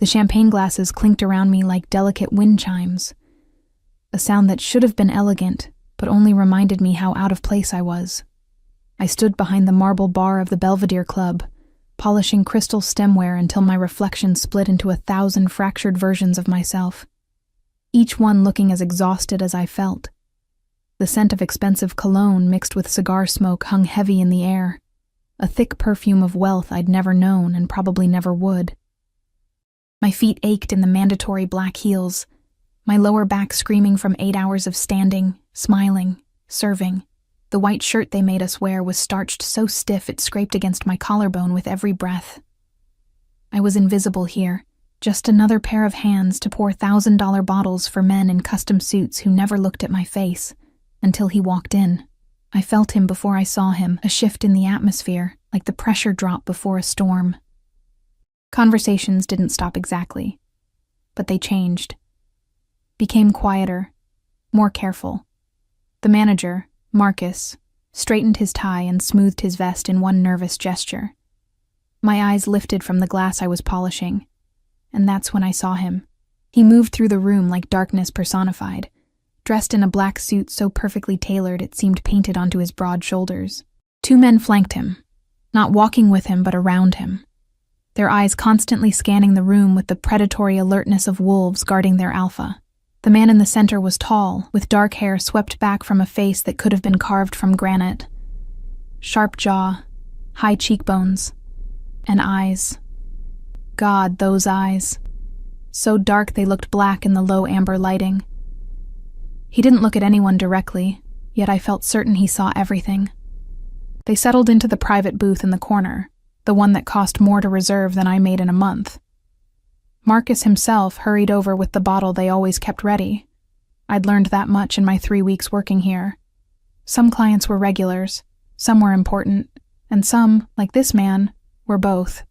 The champagne glasses clinked around me like delicate wind chimes, a sound that should have been elegant, but only reminded me how out of place I was. I stood behind the marble bar of the Belvedere Club, polishing crystal stemware until my reflection split into 1,000 fractured versions of myself, each one looking as exhausted as I felt. The scent of expensive cologne mixed with cigar smoke hung heavy in the air, a thick perfume of wealth I'd never known and probably never would. My feet ached in the mandatory black heels, my lower back screaming from 8 hours of standing, smiling, serving. The white shirt they made us wear was starched so stiff it scraped against my collarbone with every breath. I was invisible here, just another pair of hands to pour $1,000 bottles for men in custom suits who never looked at my face, until he walked in. I felt him before I saw him, a shift in the atmosphere, like the pressure drop before a storm. Conversations didn't stop exactly, but they changed. Became quieter, more careful. The manager, Marcus, straightened his tie and smoothed his vest in one nervous gesture. My eyes lifted from the glass I was polishing, and that's when I saw him. He moved through the room like darkness personified, dressed in a black suit so perfectly tailored it seemed painted onto his broad shoulders. 2 men flanked him, not walking with him but around him, their eyes constantly scanning the room with the predatory alertness of wolves guarding their alpha. The man in the center was tall, with dark hair swept back from a face that could have been carved from granite. Sharp jaw, high cheekbones, and eyes. God, those eyes. So dark they looked black in the low amber lighting. He didn't look at anyone directly, yet I felt certain he saw everything. They settled into the private booth in the corner, the one that cost more to reserve than I made in a month. Marcus himself hurried over with the bottle they always kept ready. I'd learned that much in my 3 weeks working here. Some clients were regulars, some were important, and some, like this man, were both.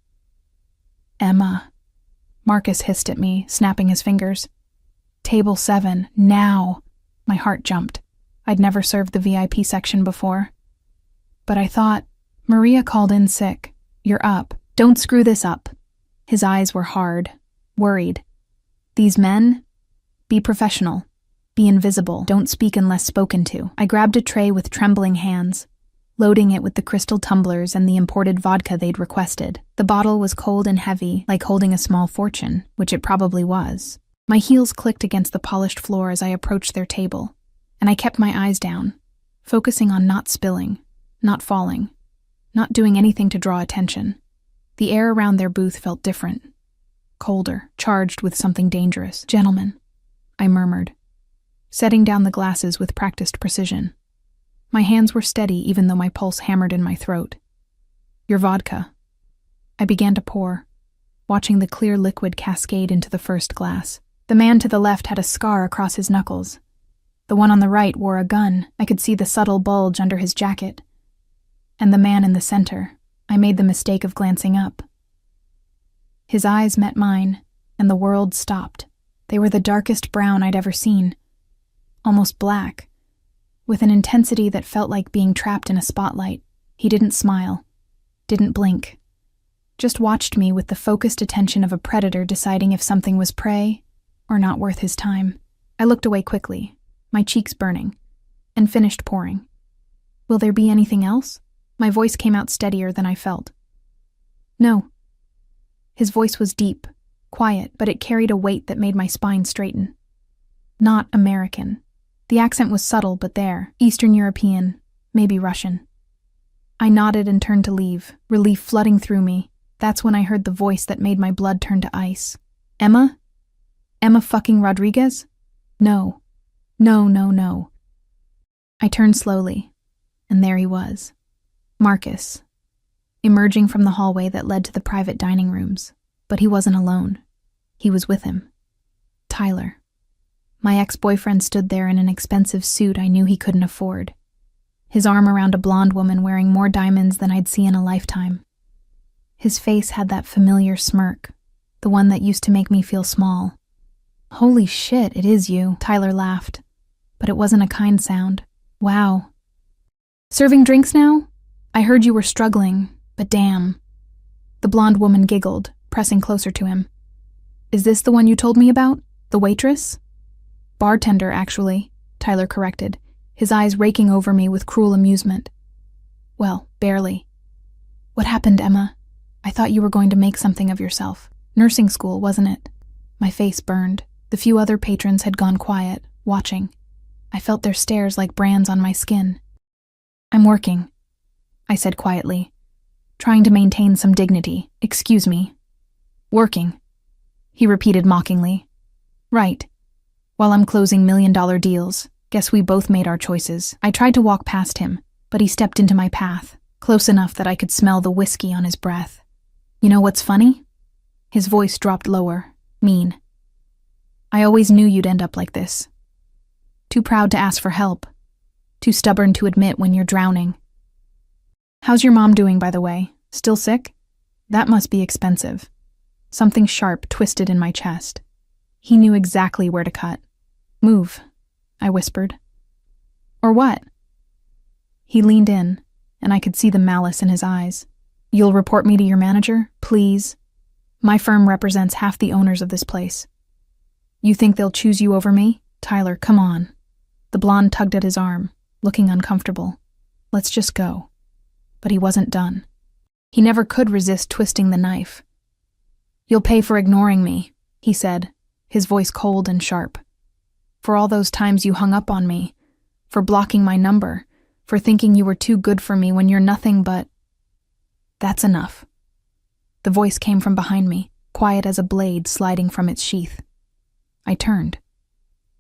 Emma. Marcus hissed at me, snapping his fingers. Table 7, now. My heart jumped. I'd never served the VIP section before. But I thought, Maria called in sick. You're up. Don't screw this up. His eyes were hard, worried. These men? Be professional. Be invisible. Don't speak unless spoken to. I grabbed a tray with trembling hands, loading it with the crystal tumblers and the imported vodka they'd requested. The bottle was cold and heavy, like holding a small fortune, which it probably was. My heels clicked against the polished floor as I approached their table, and I kept my eyes down, focusing on not spilling, not falling, not doing anything to draw attention. The air around their booth felt different, colder, charged with something dangerous. Gentlemen, I murmured, setting down the glasses with practiced precision. My hands were steady even though my pulse hammered in my throat. Your vodka. I began to pour, watching the clear liquid cascade into the first glass. The man to the left had a scar across his knuckles. The one on the right wore a gun. I could see the subtle bulge under his jacket. And the man in the center, I made the mistake of glancing up. His eyes met mine, and the world stopped. They were the darkest brown I'd ever seen, almost black, with an intensity that felt like being trapped in a spotlight. He didn't smile, didn't blink, just watched me with the focused attention of a predator deciding if something was prey or not worth his time. I looked away quickly, my cheeks burning, and finished pouring. Will there be anything else? My voice came out steadier than I felt. No. His voice was deep, quiet, but it carried a weight that made my spine straighten. Not American. The accent was subtle, but there. Eastern European, maybe Russian. I nodded and turned to leave, relief flooding through me. That's when I heard the voice that made my blood turn to ice. Emma? Emma fucking Rodriguez? No. No, no, no. I turned slowly, and there he was. Marcus, emerging from the hallway that led to the private dining rooms. But he wasn't alone. He was with him. Tyler. My ex-boyfriend stood there in an expensive suit I knew he couldn't afford, his arm around a blonde woman wearing more diamonds than I'd see in a lifetime. His face had that familiar smirk, the one that used to make me feel small. Holy shit, it is you, Tyler laughed, but it wasn't a kind sound. Wow. Serving drinks now? I heard you were struggling, but damn. The blonde woman giggled, pressing closer to him. Is this the one you told me about? The waitress? Bartender, actually, Tyler corrected, his eyes raking over me with cruel amusement. Well, barely. What happened, Emma? I thought you were going to make something of yourself. Nursing school, wasn't it? My face burned. The few other patrons had gone quiet, watching. I felt their stares like brands on my skin. I'm working, I said quietly, trying to maintain some dignity. Excuse me. Working, he repeated mockingly. Right. While I'm closing million-dollar deals, guess we both made our choices. I tried to walk past him, but he stepped into my path, close enough that I could smell the whiskey on his breath. You know what's funny? His voice dropped lower, mean. I always knew you'd end up like this. Too proud to ask for help. Too stubborn to admit when you're drowning. How's your mom doing, by the way? Still sick? That must be expensive. Something sharp twisted in my chest. He knew exactly where to cut. Move, I whispered. Or what? He leaned in, and I could see the malice in his eyes. You'll report me to your manager, please? My firm represents half the owners of this place. You think they'll choose you over me? Tyler, come on. The blonde tugged at his arm, looking uncomfortable. Let's just go. But he wasn't done. He never could resist twisting the knife. You'll pay for ignoring me, he said, his voice cold and sharp. For all those times you hung up on me, for blocking my number, for thinking you were too good for me when you're nothing but... That's enough. The voice came from behind me, quiet as a blade sliding from its sheath. I turned.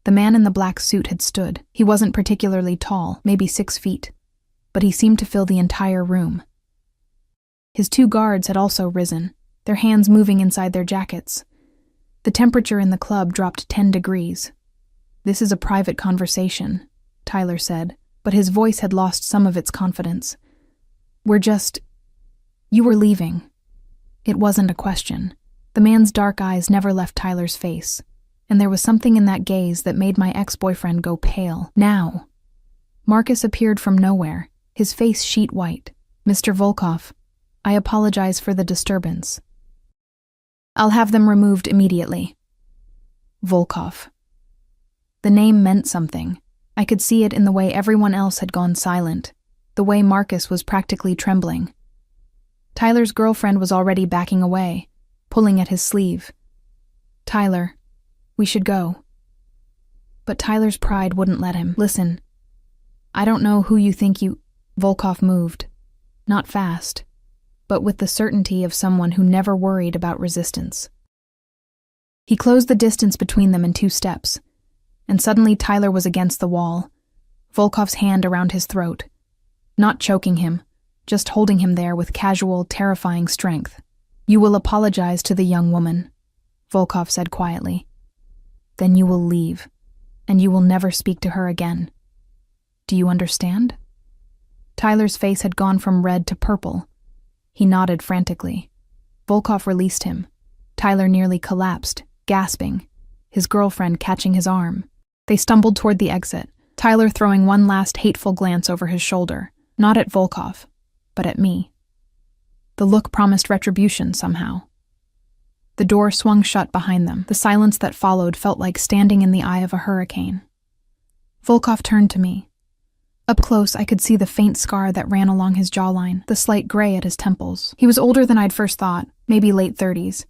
The man in the black suit had stood. He wasn't particularly tall, maybe 6 feet, but he seemed to fill the entire room. His 2 guards had also risen, their hands moving inside their jackets. The temperature in the club dropped 10 degrees. This is a private conversation, Tyler said, but his voice had lost some of its confidence. You were leaving. It wasn't a question. The man's dark eyes never left Tyler's face, and there was something in that gaze that made my ex-boyfriend go pale. Now. Marcus appeared from nowhere, his face sheet white. Mr. Volkov, I apologize for the disturbance. I'll have them removed immediately. Volkov. The name meant something. I could see it in the way everyone else had gone silent, the way Marcus was practically trembling. Tyler's girlfriend was already backing away, pulling at his sleeve. Tyler, we should go. But Tyler's pride wouldn't let him. Listen, I don't know who you think you... Volkov moved. Not fast, but with the certainty of someone who never worried about resistance. He closed the distance between them in 2 steps, and suddenly Tyler was against the wall, Volkov's hand around his throat, not choking him, just holding him there with casual, terrifying strength. You will apologize to the young woman, Volkov said quietly. Then you will leave, and you will never speak to her again. Do you understand? Tyler's face had gone from red to purple. He nodded frantically. Volkov released him. Tyler nearly collapsed, gasping, his girlfriend catching his arm. They stumbled toward the exit, Tyler throwing one last hateful glance over his shoulder, not at Volkov, but at me. The look promised retribution somehow. The door swung shut behind them. The silence that followed felt like standing in the eye of a hurricane. Volkov turned to me. Up close, I could see the faint scar that ran along his jawline, the slight gray at his temples. He was older than I'd first thought, maybe late 30s,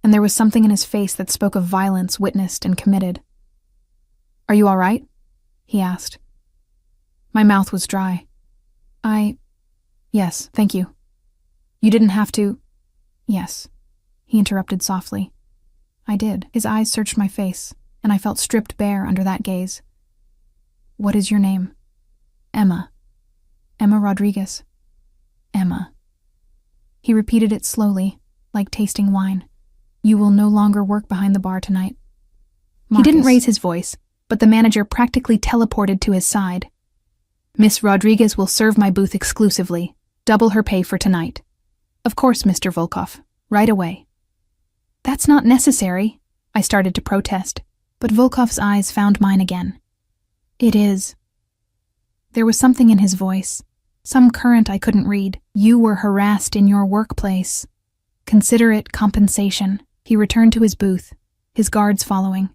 and there was something in his face that spoke of violence witnessed and committed. Are you all right? He asked. My mouth was dry. Yes, thank you. You didn't have to... Yes, he interrupted softly. I did. His eyes searched my face, and I felt stripped bare under that gaze. What is your name? Emma. Emma Rodriguez. Emma. He repeated it slowly, like tasting wine. You will no longer work behind the bar tonight. Marcus. He didn't raise his voice, but the manager practically teleported to his side. Miss Rodriguez will serve my booth exclusively. Double her pay for tonight. Of course, Mr. Volkov. Right away. That's not necessary, I started to protest, but Volkov's eyes found mine again. It is. There was something in his voice, some current I couldn't read. You were harassed in your workplace. Consider it compensation. He returned to his booth, his guards following.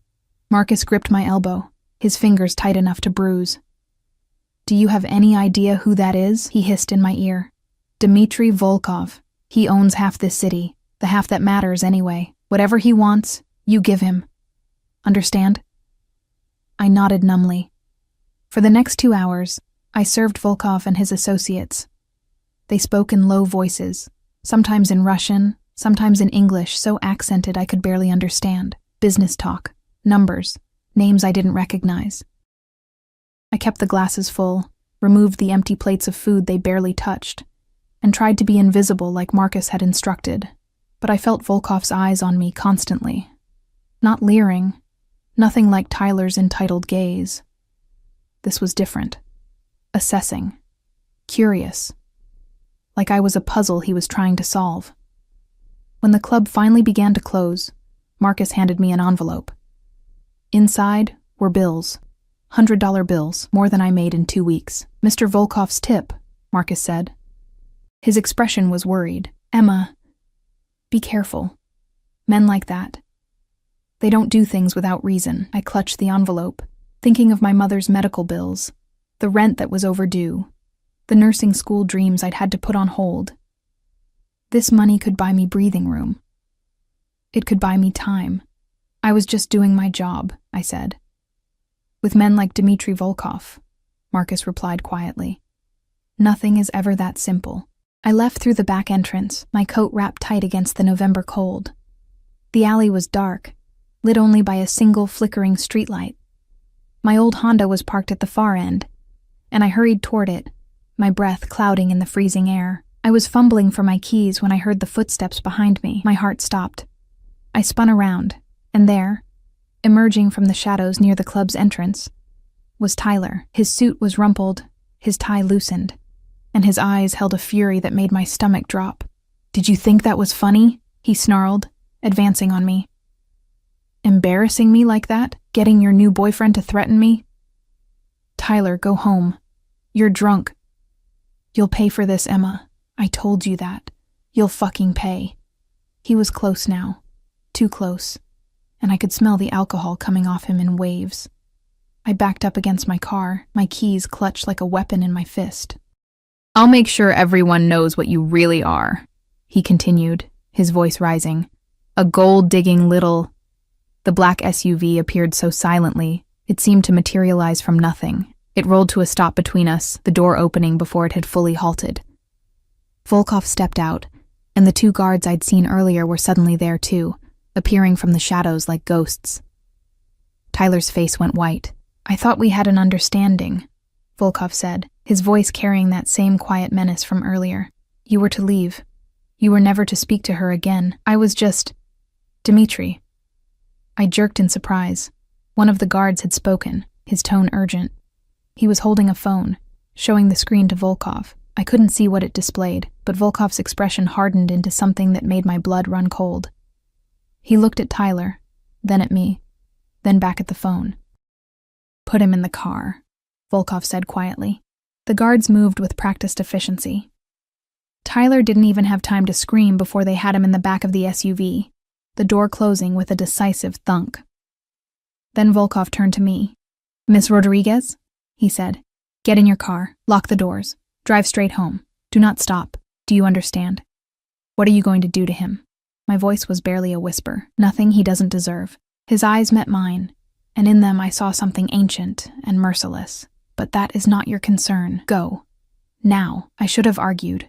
Marcus gripped my elbow, his fingers tight enough to bruise. "Do you have any idea who that is?" he hissed in my ear. "Dmitry Volkov. He owns half this city, the half that matters anyway. Whatever he wants, you give him. Understand?" I nodded numbly. For the next 2 hours, I served Volkov and his associates. They spoke in low voices, sometimes in Russian, sometimes in English so accented I could barely understand. Business talk, numbers, names I didn't recognize. I kept the glasses full, removed the empty plates of food they barely touched, and tried to be invisible like Marcus had instructed, but I felt Volkov's eyes on me constantly. Not leering, nothing like Tyler's entitled gaze. This was different. Assessing. Curious. Like I was a puzzle he was trying to solve. When the club finally began to close, Marcus handed me an envelope. Inside were bills. $100 bills, more than I made in 2 weeks. "Mr. Volkov's tip," Marcus said. His expression was worried. "Emma, be careful. Men like that. They don't do things without reason." I clutched the envelope, thinking of my mother's medical bills, the rent that was overdue, the nursing school dreams I'd had to put on hold. This money could buy me breathing room. It could buy me time. I was just doing my job, I said. "With men like Dmitry Volkov," Marcus replied quietly. "Nothing is ever that simple." I left through the back entrance, my coat wrapped tight against the November cold. The alley was dark, lit only by a single flickering streetlight. My old Honda was parked at the far end, and I hurried toward it, my breath clouding in the freezing air. I was fumbling for my keys when I heard the footsteps behind me. My heart stopped. I spun around, and there, emerging from the shadows near the club's entrance, was Tyler. His suit was rumpled, his tie loosened, and his eyes held a fury that made my stomach drop. "Did you think that was funny?" he snarled, advancing on me. "Embarrassing me like that? Getting your new boyfriend to threaten me?" "Tyler, go home. You're drunk. You'll pay for this, Emma. I told you that. You'll fucking pay." He was close now. Too close. And I could smell the alcohol coming off him in waves. I backed up against my car, my keys clutched like a weapon in my fist. "I'll make sure everyone knows what you really are," he continued, his voice rising. "A gold-digging little—" The black SUV appeared so silently, it seemed to materialize from nothing. It rolled to a stop between us, the door opening before it had fully halted. Volkov stepped out, and the 2 guards I'd seen earlier were suddenly there too, appearing from the shadows like ghosts. Tyler's face went white. "I thought we had an understanding," Volkov said, his voice carrying that same quiet menace from earlier. "You were to leave. You were never to speak to her again. I was just— Dmitry." I jerked in surprise. One of the guards had spoken, his tone urgent. He was holding a phone, showing the screen to Volkov. I couldn't see what it displayed, but Volkov's expression hardened into something that made my blood run cold. He looked at Tyler, then at me, then back at the phone. "Put him in the car," Volkov said quietly. The guards moved with practiced efficiency. Tyler didn't even have time to scream before they had him in the back of the SUV, the door closing with a decisive thunk. Then Volkov turned to me. "Miss Rodriguez," he said, "get in your car, lock the doors, drive straight home. Do not stop. Do you understand? What are you going to do to him?" My voice was barely a whisper. "Nothing he doesn't deserve." His eyes met mine, and in them I saw something ancient and merciless. "But that is not your concern. Go. Now." I should have argued,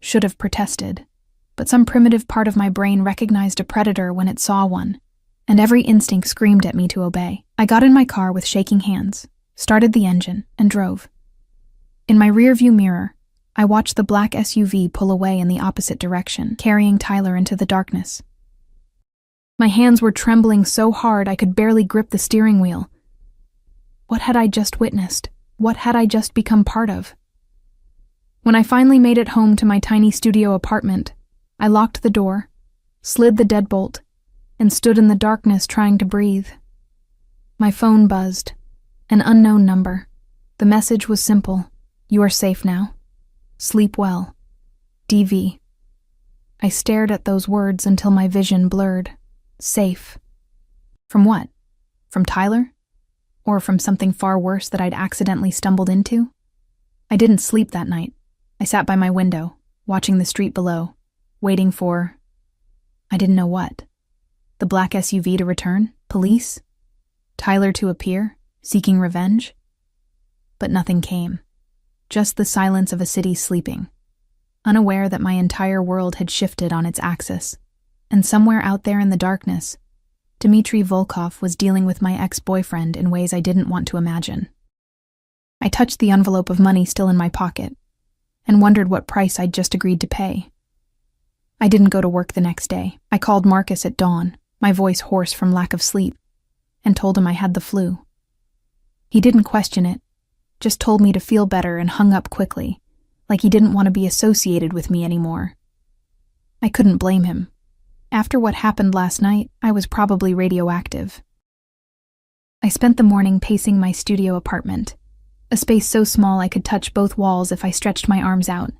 should have protested, but some primitive part of my brain recognized a predator when it saw one, and every instinct screamed at me to obey. I got in my car with shaking hands, started the engine, and drove. In my rearview mirror, I watched the black SUV pull away in the opposite direction, carrying Tyler into the darkness. My hands were trembling so hard I could barely grip the steering wheel. What had I just witnessed? What had I just become part of? When I finally made it home to my tiny studio apartment, I locked the door, slid the deadbolt, and stood in the darkness trying to breathe. My phone buzzed. An unknown number. The message was simple. "You are safe now. Sleep well. DV." I stared at those words until my vision blurred. Safe. From what? From Tyler? Or from something far worse that I'd accidentally stumbled into? I didn't sleep that night. I sat by my window, watching the street below, waiting for... I didn't know what. The black SUV to return? Police? Tyler to appear, seeking revenge? But nothing came. Just the silence of a city sleeping, unaware that my entire world had shifted on its axis. And somewhere out there in the darkness, Dmitry Volkov was dealing with my ex-boyfriend in ways I didn't want to imagine. I touched the envelope of money still in my pocket and wondered what price I'd just agreed to pay. I didn't go to work the next day. I called Marcus at dawn, my voice hoarse from lack of sleep, and told him I had the flu. He didn't question it, just told me to feel better and hung up quickly, like he didn't want to be associated with me anymore. I couldn't blame him. After what happened last night, I was probably radioactive. I spent the morning pacing my studio apartment, a space so small I could touch both walls if I stretched my arms out.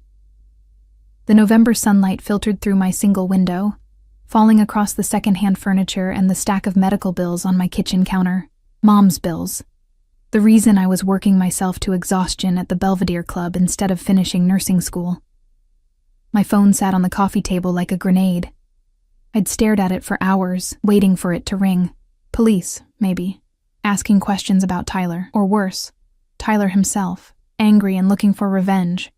The November sunlight filtered through my single window, falling across the secondhand furniture and the stack of medical bills on my kitchen counter. Mom's bills. The reason I was working myself to exhaustion at the Belvedere Club instead of finishing nursing school. My phone sat on the coffee table like a grenade. I'd stared at it for hours, waiting for it to ring. Police, maybe. Asking questions about Tyler, or worse, Tyler himself, angry and looking for revenge.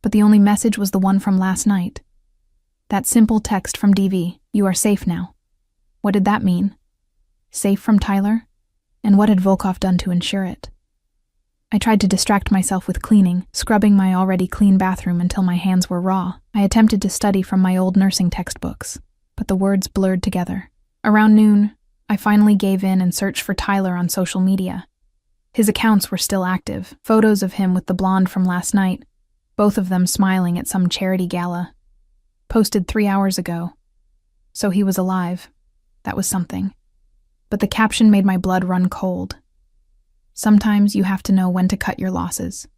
But the only message was the one from last night. That simple text from DV, "You are safe now." What did that mean? Safe from Tyler? And what had Volkov done to ensure it? I tried to distract myself with cleaning, scrubbing my already clean bathroom until my hands were raw. I attempted to study from my old nursing textbooks, but the words blurred together. Around noon, I finally gave in and searched for Tyler on social media. His accounts were still active, photos of him with the blonde from last night, both of them smiling at some charity gala. Posted 3 hours ago. So he was alive. That was something. But the caption made my blood run cold. Sometimes you have to know when to cut your losses.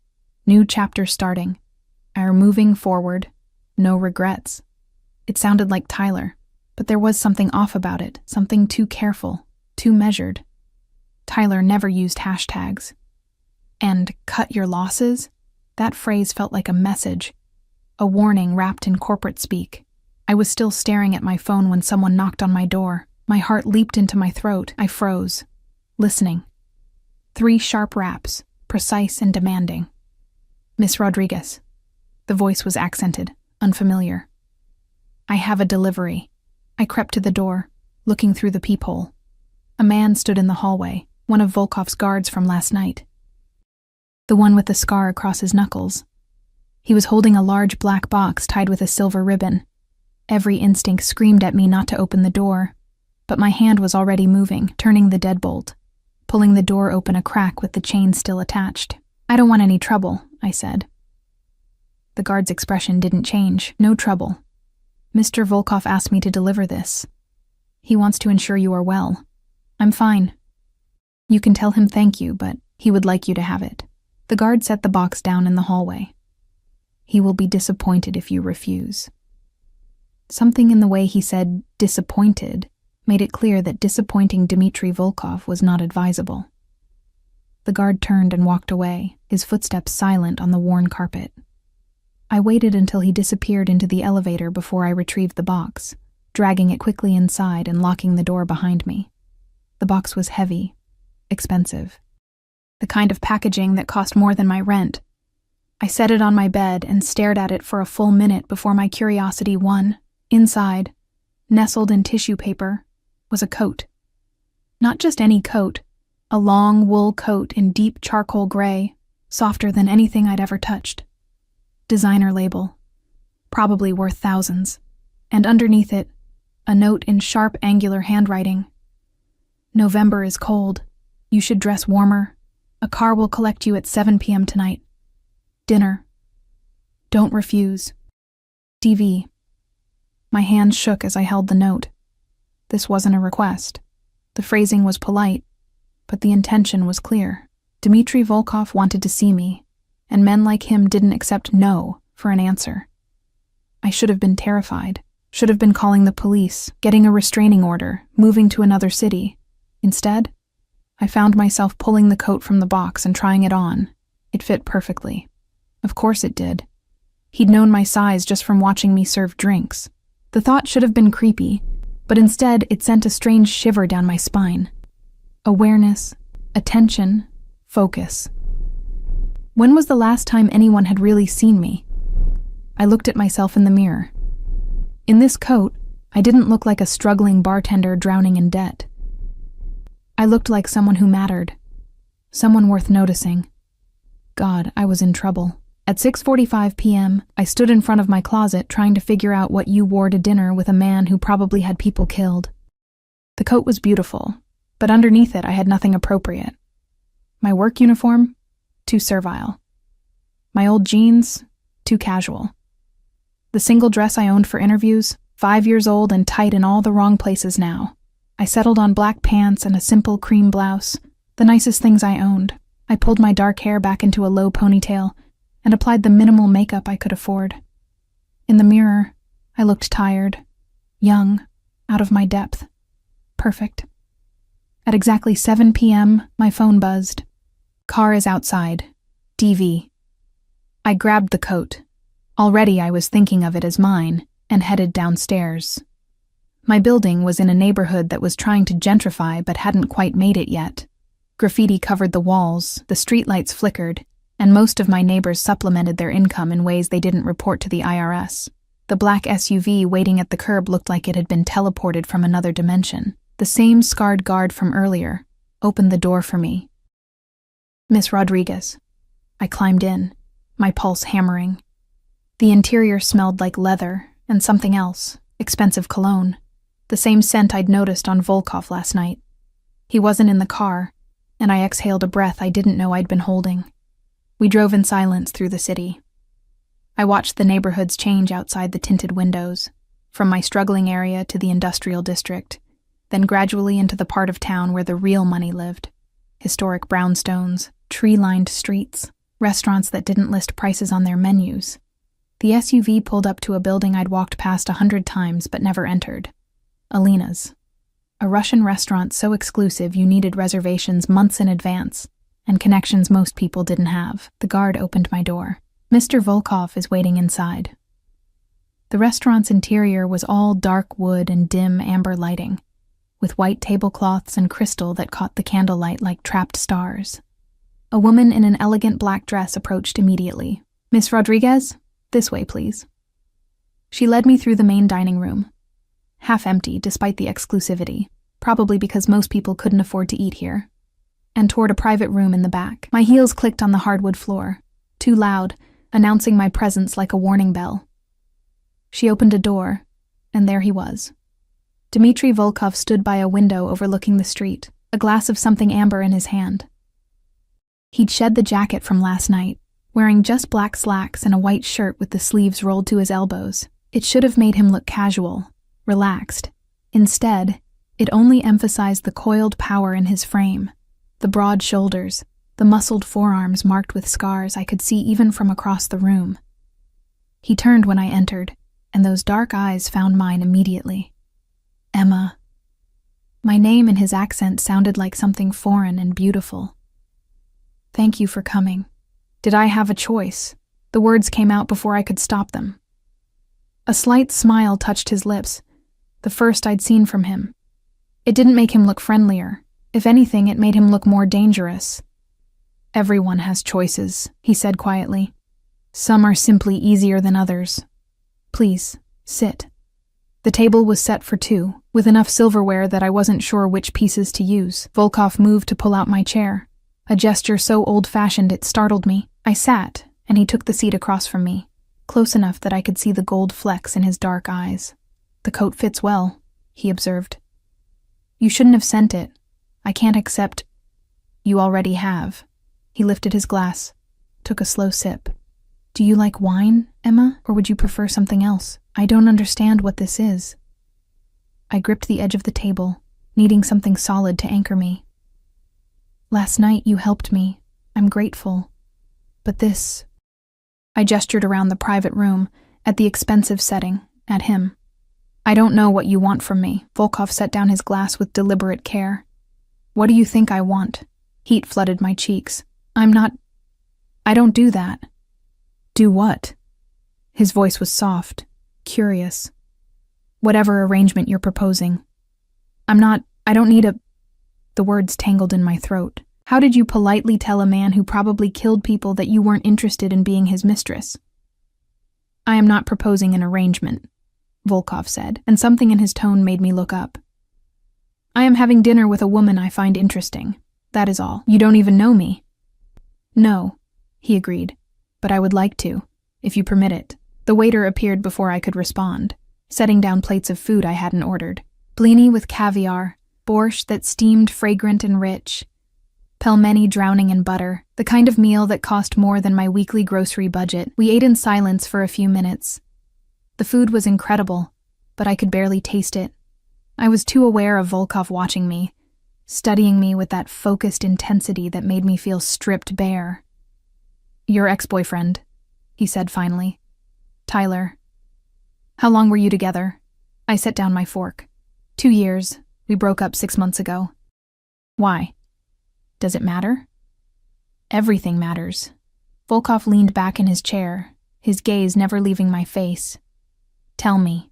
New chapter starting. Are moving forward. No regrets. It sounded like Tyler, but there was something off about it, something too careful, too measured. Tyler never used hashtags. And cut your losses? That phrase felt like a message, a warning wrapped in corporate speak. I was still staring at my phone when someone knocked on my door. My heart leaped into my throat. I froze, listening. 3 sharp raps, precise and demanding. "Miss Rodriguez." The voice was accented, unfamiliar. "I have a delivery." I crept to the door, looking through the peephole. A man stood in the hallway, one of Volkov's guards from last night. The one with the scar across his knuckles. He was holding a large black box tied with a silver ribbon. Every instinct screamed at me not to open the door, but my hand was already moving, turning the deadbolt, pulling the door open a crack with the chain still attached. "I don't want any trouble," I said. The guard's expression didn't change. "No trouble. Mr. Volkov asked me to deliver this. He wants to ensure you are well. I'm fine. You can tell him thank you, but he would like you to have it." The guard set the box down in the hallway. "He will be disappointed if you refuse." Something in the way he said disappointed made it clear that disappointing Dmitry Volkov was not advisable. The guard turned and walked away, his footsteps silent on the worn carpet. I waited until he disappeared into the elevator before I retrieved the box, dragging it quickly inside and locking the door behind me. The box was heavy, expensive. The kind of packaging that cost more than my rent. I set it on my bed and stared at it for a full minute before my curiosity won. Inside, nestled in tissue paper, was a coat. Not just any coat, a long wool coat in deep charcoal gray, softer than anything I'd ever touched. Designer label, probably worth thousands, and underneath it, a note in sharp, angular handwriting. "November is cold. You should dress warmer. A car will collect you at 7 p.m. tonight. Dinner. Don't refuse. DV." My hands shook as I held the note. This wasn't a request. The phrasing was polite, but the intention was clear. Dmitry Volkov wanted to see me, and men like him didn't accept no for an answer. I should have been terrified, should have been calling the police, getting a restraining order, moving to another city. Instead, I found myself pulling the coat from the box and trying it on. It fit perfectly. Of course it did. He'd known my size just from watching me serve drinks. The thought should have been creepy, but instead it sent a strange shiver down my spine. Awareness, attention, focus. When was the last time anyone had really seen me? I looked at myself in the mirror. In this coat, I didn't look like a struggling bartender drowning in debt. I looked like someone who mattered, someone worth noticing. God, I was in trouble. At 6:45 p.m., I stood in front of my closet trying to figure out what you wore to dinner with a man who probably had people killed. The coat was beautiful, but underneath it I had nothing appropriate. My work uniform? Too servile. My old jeans? Too casual. The single dress I owned for interviews? 5 years old and tight in all the wrong places now. I settled on black pants and a simple cream blouse, the nicest things I owned. I pulled my dark hair back into a low ponytail and applied the minimal makeup I could afford. In the mirror, I looked tired, young, out of my depth. Perfect. At exactly 7 p.m., my phone buzzed. Car is outside. DV. I grabbed the coat. Already I was thinking of it as mine and headed downstairs. My building was in a neighborhood that was trying to gentrify but hadn't quite made it yet. Graffiti covered the walls, the streetlights flickered, and most of my neighbors supplemented their income in ways they didn't report to the IRS. The black SUV waiting at the curb looked like it had been teleported from another dimension. The same scarred guard from earlier opened the door for me. Miss Rodriguez. I climbed in, my pulse hammering. The interior smelled like leather and something else, expensive cologne. The same scent I'd noticed on Volkov last night. He wasn't in the car, and I exhaled a breath I didn't know I'd been holding. We drove in silence through the city. I watched the neighborhoods change outside the tinted windows, from my struggling area to the industrial district, then gradually into the part of town where the real money lived. Historic brownstones, tree-lined streets, restaurants that didn't list prices on their menus. The SUV pulled up to a building I'd walked past 100 times but never entered. Alina's. A Russian restaurant so exclusive you needed reservations months in advance, and connections most people didn't have. The guard opened my door. Mr. Volkov is waiting inside. The restaurant's interior was all dark wood and dim amber lighting, with white tablecloths and crystal that caught the candlelight like trapped stars. A woman in an elegant black dress approached immediately. Miss Rodriguez? This way, please. She led me through the main dining room, half empty despite the exclusivity, probably because most people couldn't afford to eat here, and toward a private room in the back. My heels clicked on the hardwood floor, too loud, announcing my presence like a warning bell. She opened a door, and there he was. Dmitry Volkov stood by a window overlooking the street, a glass of something amber in his hand. He'd shed the jacket from last night, wearing just black slacks and a white shirt with the sleeves rolled to his elbows. It should have made him look casual, relaxed. Instead, it only emphasized the coiled power in his frame, the broad shoulders, the muscled forearms marked with scars I could see even from across the room. He turned when I entered, and those dark eyes found mine immediately. Emma. My name and his accent sounded like something foreign and beautiful. Thank you for coming. Did I have a choice? The words came out before I could stop them. A slight smile touched his lips, the first I'd seen from him. It didn't make him look friendlier. If anything, it made him look more dangerous. Everyone has choices, he said quietly. Some are simply easier than others. Please, sit. The table was set for two, with enough silverware that I wasn't sure which pieces to use. Volkov moved to pull out my chair, a gesture so old-fashioned it startled me. I sat, and he took the seat across from me, close enough that I could see the gold flecks in his dark eyes. The coat fits well, he observed. You shouldn't have sent it. I can't accept. You already have. He lifted his glass, took a slow sip. Do you like wine, Emma, or would you prefer something else? I don't understand what this is. I gripped the edge of the table, needing something solid to anchor me. Last night you helped me. I'm grateful. But this... I gestured around the private room, at the expensive setting, at him. I don't know what you want from me. Volkov set down his glass with deliberate care. What do you think I want? Heat flooded my cheeks. I don't do that. Do what? His voice was soft, curious. Whatever arrangement you're proposing. I don't need a... The words tangled in my throat. How did you politely tell a man who probably killed people that you weren't interested in being his mistress? I am not proposing an arrangement, Volkov said, and something in his tone made me look up. I am having dinner with a woman I find interesting. That is all. You don't even know me. No, he agreed, but I would like to, if you permit it. The waiter appeared before I could respond, setting down plates of food I hadn't ordered. Blini with caviar, borscht that steamed fragrant and rich, pelmeni drowning in butter, the kind of meal that cost more than my weekly grocery budget. We ate in silence for a few minutes. The food was incredible, but I could barely taste it. I was too aware of Volkov watching me, studying me with that focused intensity that made me feel stripped bare. Your ex-boyfriend, he said finally. Tyler. How long were you together? I set down my fork. 2 years. We broke up 6 months ago. Why? Does it matter? Everything matters. Volkov leaned back in his chair, his gaze never leaving my face. Tell me.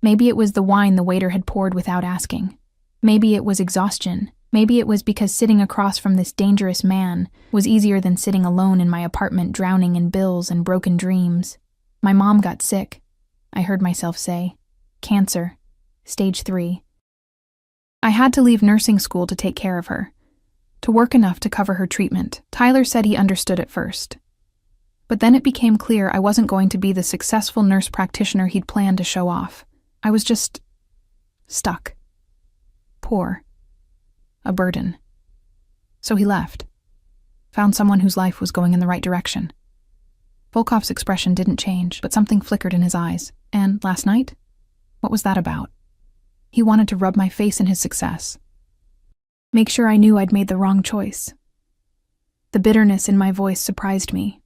Maybe it was the wine the waiter had poured without asking. Maybe it was exhaustion. Maybe it was because sitting across from this dangerous man was easier than sitting alone in my apartment drowning in bills and broken dreams. My mom got sick, I heard myself say. Cancer. Stage 3. I had to leave nursing school to take care of her, to work enough to cover her treatment. Tyler said he understood at first. But then it became clear I wasn't going to be the successful nurse practitioner he'd planned to show off. I was just stuck. Poor. A burden. So he left. Found someone whose life was going in the right direction. Volkov's expression didn't change, but something flickered in his eyes. And last night? What was that about? He wanted to rub my face in his success. Make sure I knew I'd made the wrong choice. The bitterness in my voice surprised me.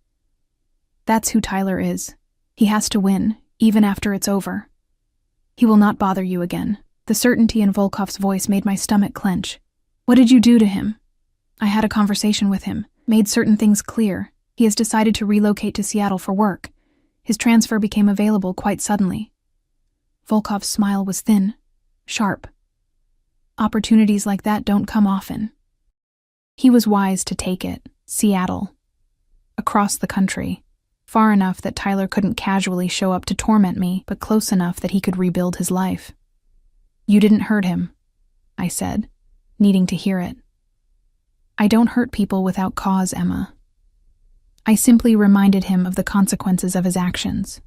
That's who Tyler is. He has to win, even after it's over. He will not bother you again. The certainty in Volkov's voice made my stomach clench. What did you do to him? I had a conversation with him, made certain things clear. He has decided to relocate to Seattle for work. His transfer became available quite suddenly. Volkov's smile was thin, sharp. Opportunities like that don't come often. He was wise to take it. Seattle. Across the country. Far enough that Tyler couldn't casually show up to torment me, but close enough that he could rebuild his life. You didn't hurt him, I said, needing to hear it. I don't hurt people without cause, Emma. I simply reminded him of the consequences of his actions.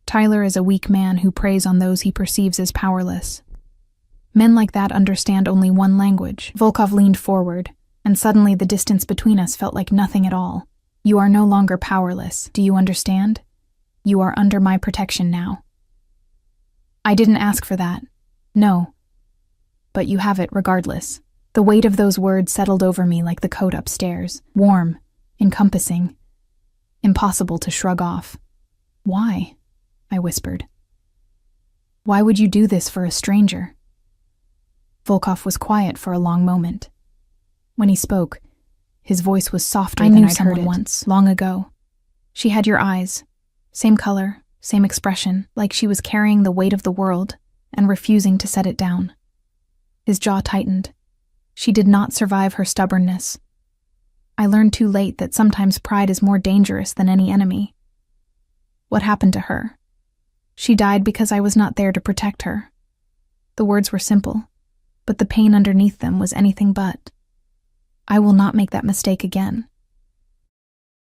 Tyler is a weak man who preys on those he perceives as powerless. Men like that understand only one language. Volkov leaned forward, and suddenly the distance between us felt like nothing at all. You are no longer powerless, do you understand? You are under my protection now. I didn't ask for that. No. But you have it regardless. The weight of those words settled over me like the coat upstairs, warm, encompassing, impossible to shrug off. Why? I whispered. Why would you do this for a stranger? Volkov was quiet for a long moment. When he spoke, his voice was softer than I'd heard it once, long ago. She had your eyes, same color, same expression, like she was carrying the weight of the world and refusing to set it down. His jaw tightened. She did not survive her stubbornness. I learned too late that sometimes pride is more dangerous than any enemy. What happened to her? She died because I was not there to protect her. The words were simple, but the pain underneath them was anything but. I will not make that mistake again.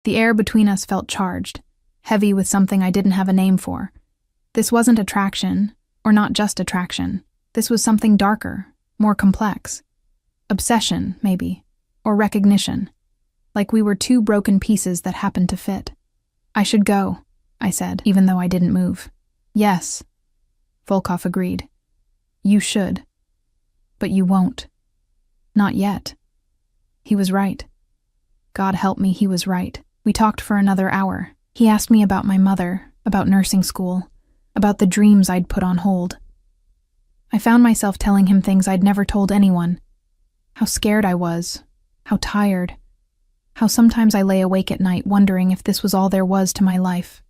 The air between us felt charged, heavy with something I didn't have a name for. This wasn't attraction, or not just attraction. This was something darker, more complex. Obsession, maybe, or recognition. Like we were two broken pieces that happened to fit. I should go, I said, even though I didn't move. Yes, Volkov agreed. You should. But you won't. Not yet. He was right. God help me, he was right. We talked for another hour. He asked me about my mother, about nursing school, about the dreams I'd put on hold. I found myself telling him things I'd never told anyone. How scared I was, how tired, how sometimes I lay awake at night wondering if this was all there was to my life.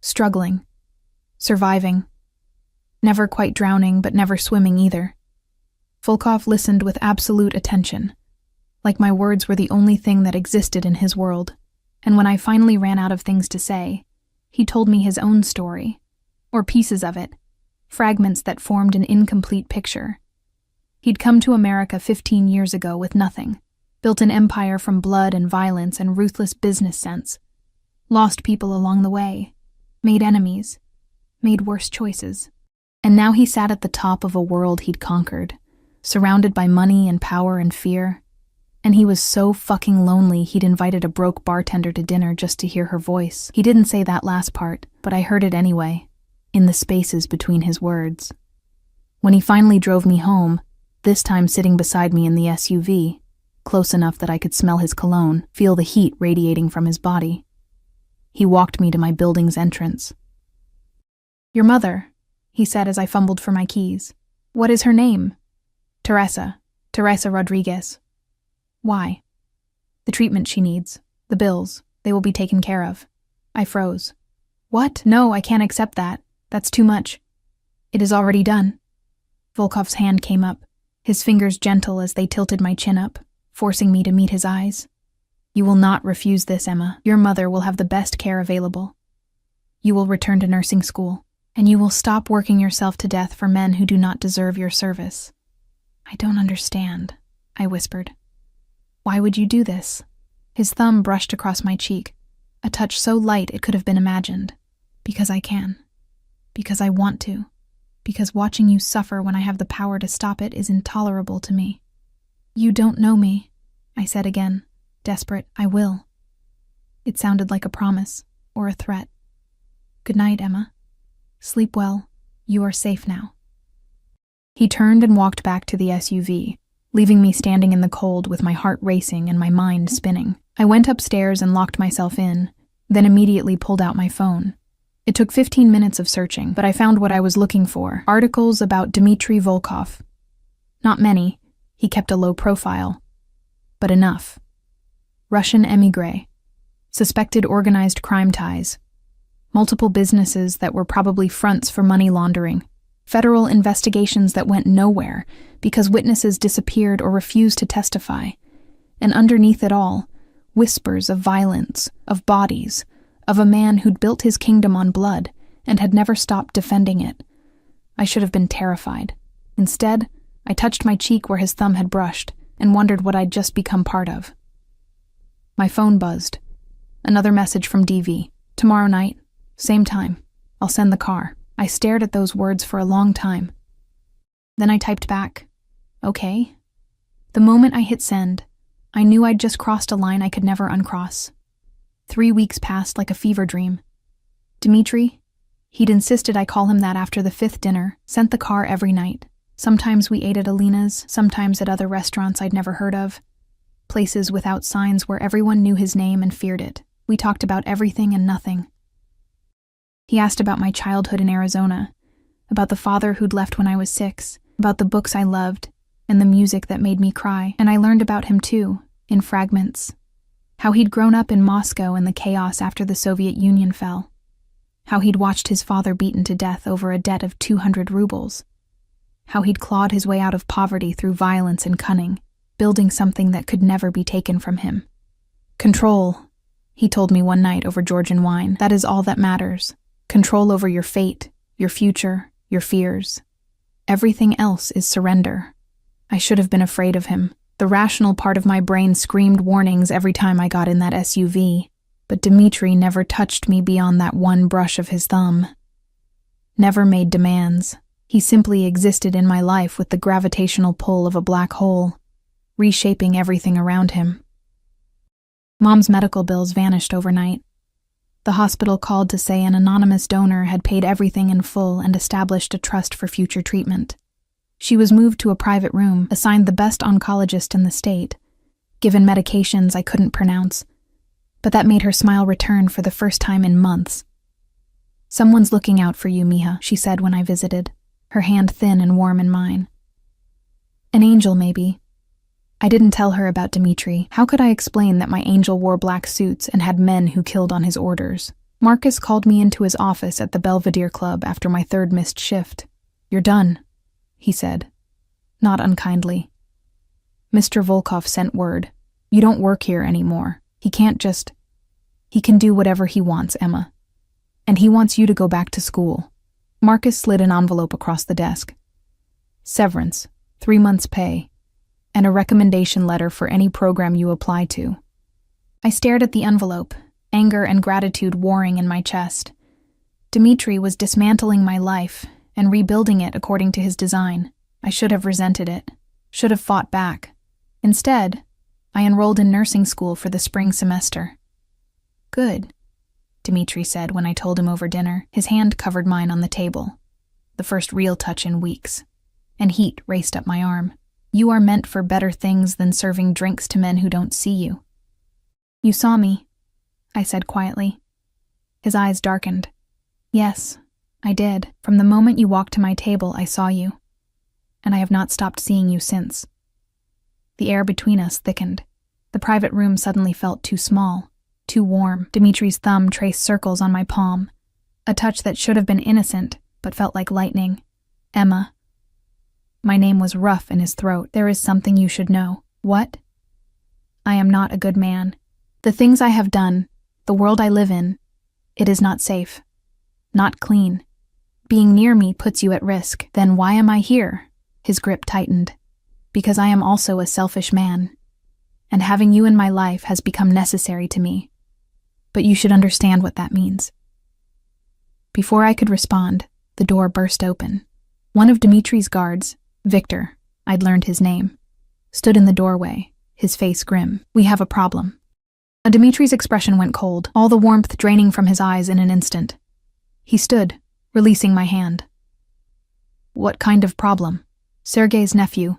Struggling, surviving, never quite drowning but never swimming either. Volkov listened with absolute attention, like my words were the only thing that existed in his world, and when I finally ran out of things to say, he told me his own story, or pieces of it, fragments that formed an incomplete picture. He'd come to America 15 years ago with nothing, built an empire from blood and violence and ruthless business sense, lost people along the way, made enemies, made worse choices. And now he sat at the top of a world he'd conquered, surrounded by money and power and fear. And he was so fucking lonely he'd invited a broke bartender to dinner just to hear her voice. He didn't say that last part, but I heard it anyway, in the spaces between his words. When he finally drove me home, this time sitting beside me in the SUV, close enough that I could smell his cologne, feel the heat radiating from his body, he walked me to my building's entrance. "Your mother," he said as I fumbled for my keys. "What is her name?" Teresa Rodriguez." "Why?" "The treatment she needs. The bills. They will be taken care of." I froze. "What? No, I can't accept that. That's too much." "It is already done." Volkov's hand came up, his fingers gentle as they tilted my chin up, forcing me to meet his eyes. "You will not refuse this, Emma. Your mother will have the best care available. You will return to nursing school, and you will stop working yourself to death for men who do not deserve your service." "I don't understand," I whispered. "Why would you do this?" His thumb brushed across my cheek, a touch so light it could have been imagined. "Because I can. Because I want to. Because watching you suffer when I have the power to stop it is intolerable to me." "You don't know me," I said again, desperate. "I will." It sounded like a promise, or a threat. "Good night, Emma. Sleep well. You are safe now." He turned and walked back to the SUV, leaving me standing in the cold with my heart racing and my mind spinning. I went upstairs and locked myself in, then immediately pulled out my phone. It took 15 minutes of searching, but I found what I was looking for: articles about Dmitry Volkov. Not many, he kept a low profile, but enough. Russian émigré, suspected organized crime ties, multiple businesses that were probably fronts for money laundering, federal investigations that went nowhere because witnesses disappeared or refused to testify, and underneath it all, whispers of violence, of bodies, of a man who'd built his kingdom on blood and had never stopped defending it. I should have been terrified. Instead, I touched my cheek where his thumb had brushed and wondered what I'd just become part of. My phone buzzed. Another message from DV. "Tomorrow night, same time. I'll send the car." I stared at those words for a long time. Then I typed back, "Okay." The moment I hit send, I knew I'd just crossed a line I could never uncross. 3 weeks passed like a fever dream. Dmitry, he'd insisted I call him that after the 5th dinner, sent the car every night. Sometimes we ate at Alina's, sometimes at other restaurants I'd never heard of. Places without signs where everyone knew his name and feared it. We talked about everything and nothing. He asked about my childhood in Arizona, about the father who'd left when I was 6, about the books I loved, and the music that made me cry. And I learned about him too, in fragments. How he'd grown up in Moscow in the chaos after the Soviet Union fell. How he'd watched his father beaten to death over a debt of 200 rubles. How he'd clawed his way out of poverty through violence and cunning, building something that could never be taken from him. "Control," he told me one night over Georgian wine. "That is all that matters. Control over your fate, your future, your fears. Everything else is surrender." I should have been afraid of him. The rational part of my brain screamed warnings every time I got in that SUV, but Dmitry never touched me beyond that one brush of his thumb. Never made demands. He simply existed in my life with the gravitational pull of a black hole, reshaping everything around him. Mom's medical bills vanished overnight. The hospital called to say an anonymous donor had paid everything in full and established a trust for future treatment. She was moved to a private room, assigned the best oncologist in the state, given medications I couldn't pronounce, but that made her smile return for the first time in months. "Someone's looking out for you, Miha," she said when I visited, her hand thin and warm in mine. "An angel, maybe. I didn't tell her about Dimitri. How could I explain that my angel wore black suits and had men who killed on his orders? Marcus called me into his office at the Belvedere Club after my third missed shift. "You're done," he said, not unkindly. "Mr. Volkov sent word. You don't work here anymore. He can do whatever he wants, Emma. And he wants you to go back to school." Marcus slid an envelope across the desk. "Severance, 3 months' pay, and a recommendation letter for any program you apply to." I stared at the envelope, anger and gratitude warring in my chest. Dimitri was dismantling my life and rebuilding it according to his design. I should have resented it, should have fought back. Instead, I enrolled in nursing school for the spring semester. "Good," Dimitri said when I told him over dinner. His hand covered mine on the table, the first real touch in weeks, and heat raced up my arm. "You are meant for better things than serving drinks to men who don't see you." "You saw me," I said quietly. His eyes darkened. "Yes, I did. From the moment you walked to my table, I saw you. And I have not stopped seeing you since." The air between us thickened. The private room suddenly felt too small, too warm. Dimitri's thumb traced circles on my palm, a touch that should have been innocent, but felt like lightning. "Emma." My name was rough in his throat. "There is something you should know." "What?" "I am not a good man. The things I have done, the world I live in, it is not safe. Not clean. Being near me puts you at risk." "Then why am I here?" His grip tightened. "Because I am also a selfish man, and having you in my life has become necessary to me. But you should understand what that means." Before I could respond, the door burst open. One of Dimitri's guards, Victor, I'd learned his name, stood in the doorway, his face grim. "We have a problem." Dimitri's expression went cold, all the warmth draining from his eyes in an instant. He stood, releasing my hand. "What kind of problem?" "Sergei's nephew.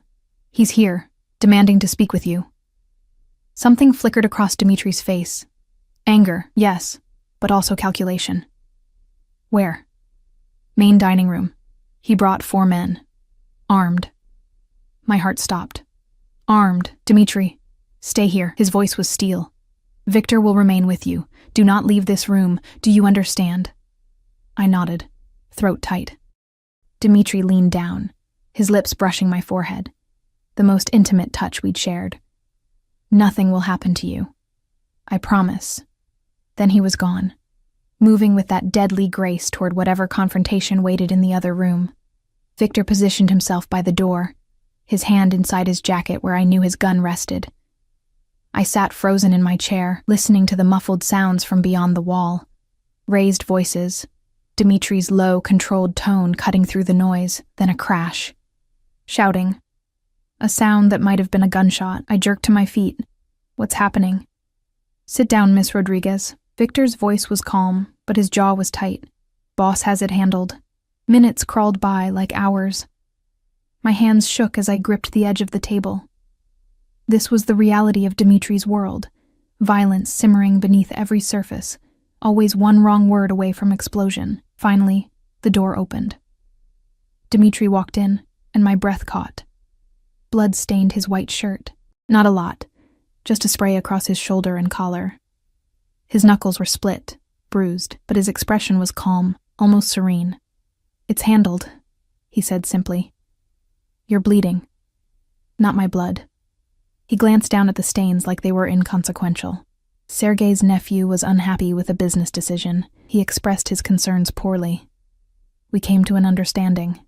He's here, demanding to speak with you." Something flickered across Dimitri's face. Anger, yes, but also calculation. "Where?" "Main dining room. He brought 4 men. Armed." My heart stopped. "Armed. Dimitri, stay here." His voice was steel. "Victor will remain with you. Do not leave this room. Do you understand?" I nodded, throat tight. Dimitri leaned down, his lips brushing my forehead, the most intimate touch we'd shared. "Nothing will happen to you. I promise." Then he was gone, moving with that deadly grace toward whatever confrontation waited in the other room. Victor positioned himself by the door, his hand inside his jacket where I knew his gun rested. I sat frozen in my chair, listening to the muffled sounds from beyond the wall. Raised voices, Dimitri's low, controlled tone cutting through the noise, then a crash. Shouting. A sound that might have been a gunshot. I jerked to my feet. "What's happening?" "Sit down, Miss Rodriguez." Victor's voice was calm, but his jaw was tight. "Boss has it handled." Minutes crawled by like hours. My hands shook as I gripped the edge of the table. This was the reality of Dimitri's world, violence simmering beneath every surface, always one wrong word away from explosion. Finally, the door opened. Dimitri walked in, and my breath caught. Blood stained his white shirt. Not a lot, just a spray across his shoulder and collar. His knuckles were split, bruised, but his expression was calm, almost serene. "It's handled," he said simply. "You're bleeding. Not my blood." He glanced down at the stains like they were inconsequential. Sergei's nephew was unhappy with a business decision. He expressed his concerns poorly. "We came to an understanding."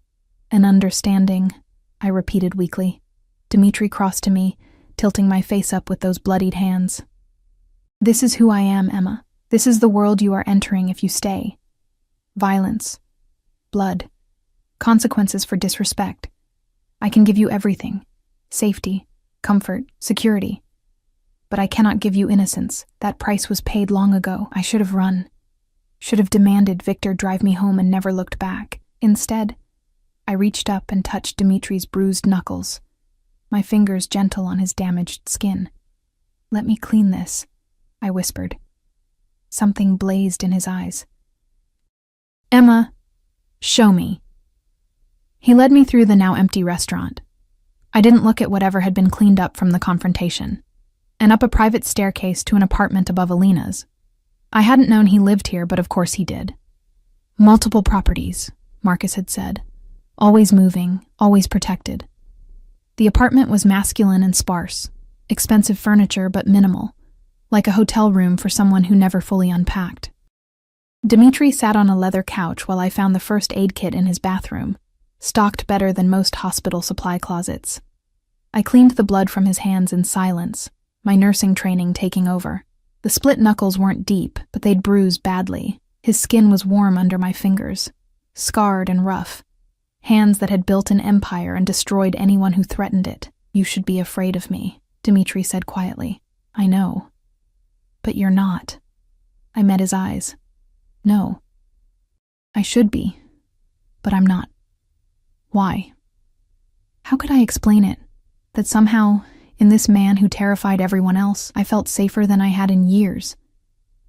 "An understanding," I repeated weakly. Dimitri crossed to me, tilting my face up with those bloodied hands. "This is who I am, Emma. This is the world you are entering if you stay. Violence. Blood. Consequences for disrespect. I can give you everything. Safety, comfort, security. But I cannot give you innocence. That price was paid long ago. I should have run. Should have demanded Victor drive me home and never looked back. Instead, I reached up and touched Dimitri's bruised knuckles, my fingers gentle on his damaged skin. "Let me clean this," I whispered. Something blazed in his eyes. "Emma, show me." He led me through the now empty restaurant. I didn't look at whatever had been cleaned up from the confrontation, and up a private staircase to an apartment above Alina's. I hadn't known he lived here, but of course he did. Multiple properties, Marcus had said. Always moving, always protected. The apartment was masculine and sparse, expensive furniture but minimal, like a hotel room for someone who never fully unpacked. Dmitri sat on a leather couch while I found the first aid kit in his bathroom, stocked better than most hospital supply closets. I cleaned the blood from his hands in silence, my nursing training taking over. The split knuckles weren't deep, but they'd bruised badly. His skin was warm under my fingers, scarred and rough. Hands that had built an empire and destroyed anyone who threatened it. You should be afraid of me, Dmitri said quietly. I know. But you're not. I met his eyes. No. I should be, but I'm not. Why? How could I explain it? That somehow, in this man who terrified everyone else, I felt safer than I had in years.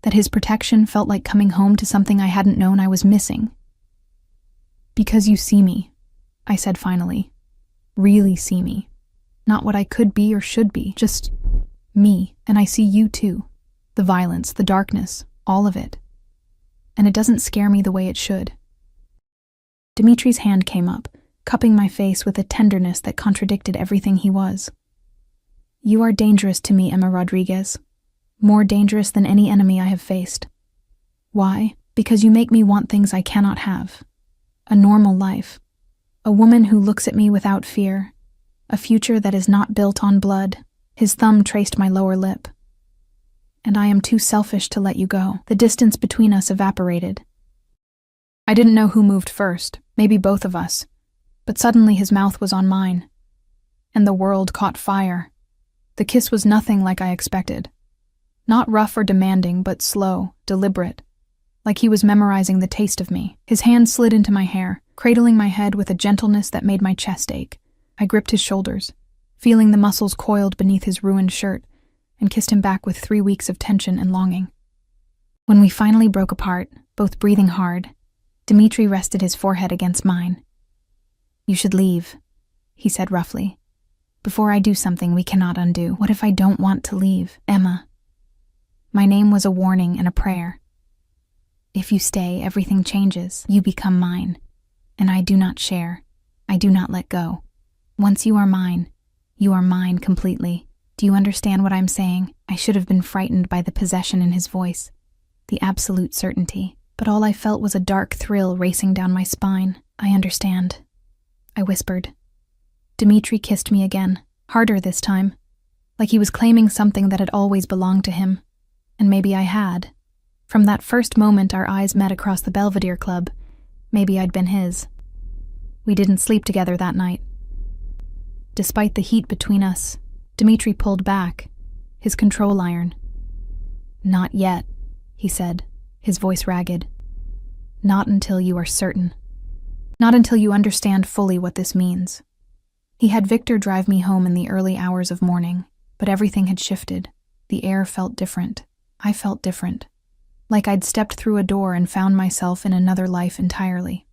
That his protection felt like coming home to something I hadn't known I was missing. Because you see me, I said finally. Really see me. Not what I could be or should be, just me, and I see you too. The violence, the darkness, all of it. And it doesn't scare me the way it should. Dimitri's hand came up, cupping my face with a tenderness that contradicted everything he was. You are dangerous to me, Emma Rodriguez. More dangerous than any enemy I have faced. Why? Because you make me want things I cannot have. A normal life. A woman who looks at me without fear. A future that is not built on blood. His thumb traced my lower lip. And I am too selfish to let you go. The distance between us evaporated. I didn't know who moved first, maybe both of us. But suddenly his mouth was on mine. And the world caught fire. The kiss was nothing like I expected. Not rough or demanding, but slow, deliberate. Like he was memorizing the taste of me. His hand slid into my hair, cradling my head with a gentleness that made my chest ache. I gripped his shoulders, feeling the muscles coiled beneath his ruined shirt, and kissed him back with 3 weeks of tension and longing. When we finally broke apart, both breathing hard, Dmitri rested his forehead against mine. You should leave, he said roughly. Before I do something we cannot undo. What if I don't want to leave, Emma? My name was a warning and a prayer. If you stay, everything changes. You become mine. And I do not share. I do not let go. Once you are mine completely. Do you understand what I'm saying? I should have been frightened by the possession in his voice, the absolute certainty. But all I felt was a dark thrill racing down my spine. I understand, I whispered. Dmitri kissed me again, harder this time, like he was claiming something that had always belonged to him. And maybe I had. From that first moment our eyes met across the Belvedere Club, maybe I'd been his. We didn't sleep together that night. Despite the heat between us, Dmitri pulled back, his control iron. Not yet, he said, his voice ragged. Not until you are certain. Not until you understand fully what this means. He had Victor drive me home in the early hours of morning, but everything had shifted. The air felt different. I felt different. Like I'd stepped through a door and found myself in another life entirely.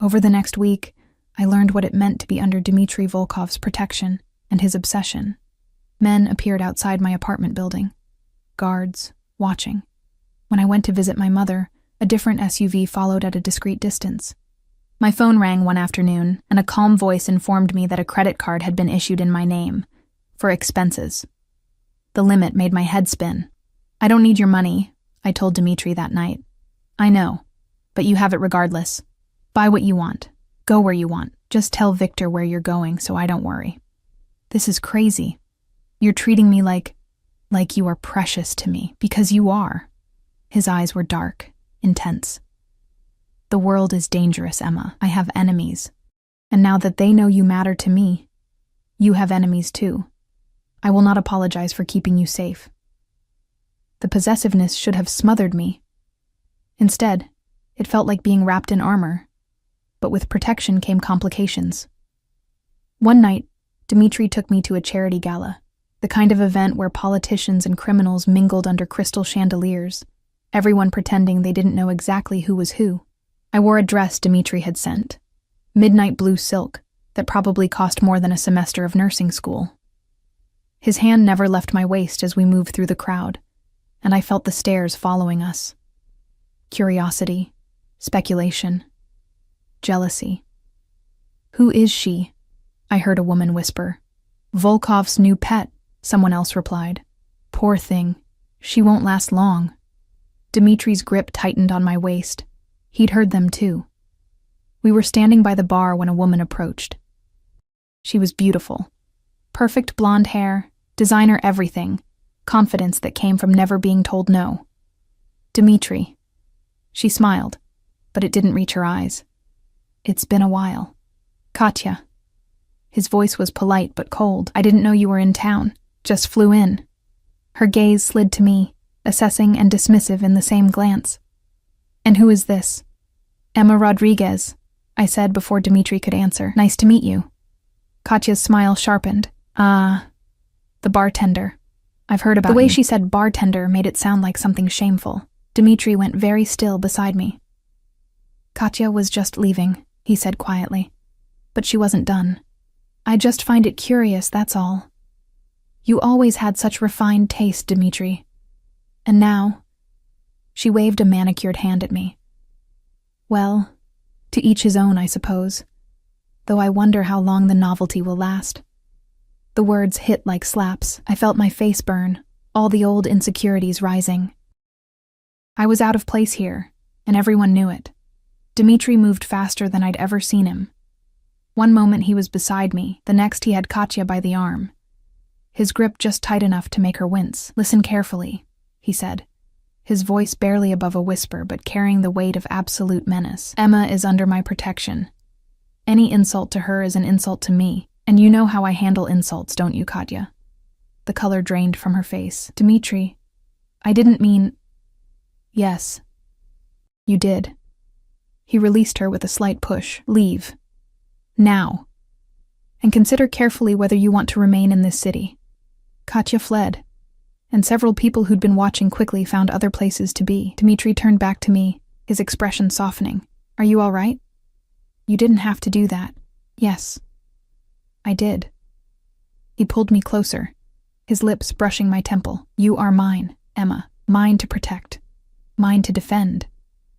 Over the next week, I learned what it meant to be under Dmitri Volkov's protection and his obsession. Men appeared outside my apartment building. Guards, watching. When I went to visit my mother, a different SUV followed at a discreet distance. My phone rang one afternoon, and a calm voice informed me that a credit card had been issued in my name, for expenses. The limit made my head spin. I don't need your money, I told Dmitri that night. I know, but you have it regardless. Buy what you want. Go where you want. Just tell Victor where you're going so I don't worry. This is crazy. You're treating me like you are precious to me, because you are. His eyes were dark, intense. The world is dangerous, Emma. I have enemies. And now that they know you matter to me, you have enemies too. I will not apologize for keeping you safe. The possessiveness should have smothered me. Instead, it felt like being wrapped in armor. But with protection came complications. One night, Dmitri took me to a charity gala, the kind of event where politicians and criminals mingled under crystal chandeliers, everyone pretending they didn't know exactly who was who. I wore a dress Dmitri had sent. Midnight blue silk, that probably cost more than a semester of nursing school. His hand never left my waist as we moved through the crowd, and I felt the stares following us. Curiosity, speculation, jealousy. "Who is she?" I heard a woman whisper. "Volkov's new pet," someone else replied. "Poor thing, she won't last long." Dimitri's grip tightened on my waist. He'd heard them too. We were standing by the bar when a woman approached. She was beautiful. Perfect blonde hair, designer everything, confidence that came from never being told no. "Dimitri." She smiled, but it didn't reach her eyes. "It's been a while." "Katya." His voice was polite but cold. "I didn't know you were in town. Just flew in." Her gaze slid to me, assessing and dismissive in the same glance. "And who is this?" "Emma Rodriguez," I said before Dimitri could answer. "Nice to meet you." Katya's smile sharpened. "Ah, the bartender. I've heard about him." The way she said bartender made it sound like something shameful. Dimitri went very still beside me. "Katya was just leaving," he said quietly. "But she wasn't done. I just find it curious, that's all. You always had such refined taste, Dimitri. And now..." She waved a manicured hand at me. "Well, to each his own, I suppose. Though I wonder how long the novelty will last." The words hit like slaps. I felt my face burn, all the old insecurities rising. I was out of place here, and everyone knew it. Dimitri moved faster than I'd ever seen him. One moment he was beside me, the next he had Katya by the arm. His grip just tight enough to make her wince. "Listen carefully," he said, his voice barely above a whisper but carrying the weight of absolute menace. "Emma is under my protection. Any insult to her is an insult to me, and you know how I handle insults, don't you, Katya?" The color drained from her face. "Dimitri, I didn't mean..." "Yes, you did." He released her with a slight push. "Leave. Now. And consider carefully whether you want to remain in this city." Katya fled, and several people who'd been watching quickly found other places to be. Dimitri turned back to me, his expression softening. "Are you all right?" "You didn't have to do that." "Yes, I did." He pulled me closer, his lips brushing my temple. "You are mine, Emma. Mine to protect. Mine to defend.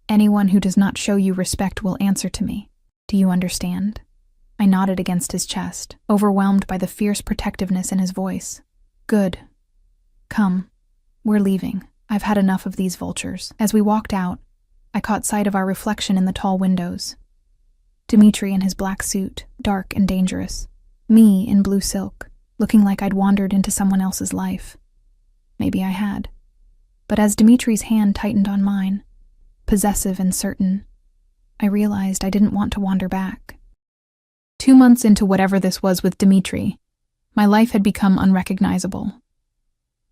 Anyone who does not show you respect will answer to me. Do you understand?" I nodded against his chest, overwhelmed by the fierce protectiveness in his voice. "Good. Come, we're leaving. I've had enough of these vultures." As we walked out, I caught sight of our reflection in the tall windows. Dimitri in his black suit, dark and dangerous. Me in blue silk, looking like I'd wandered into someone else's life. Maybe I had. But as Dimitri's hand tightened on mine, possessive and certain, I realized I didn't want to wander back. 2 months into whatever this was with Dimitri, my life had become unrecognizable.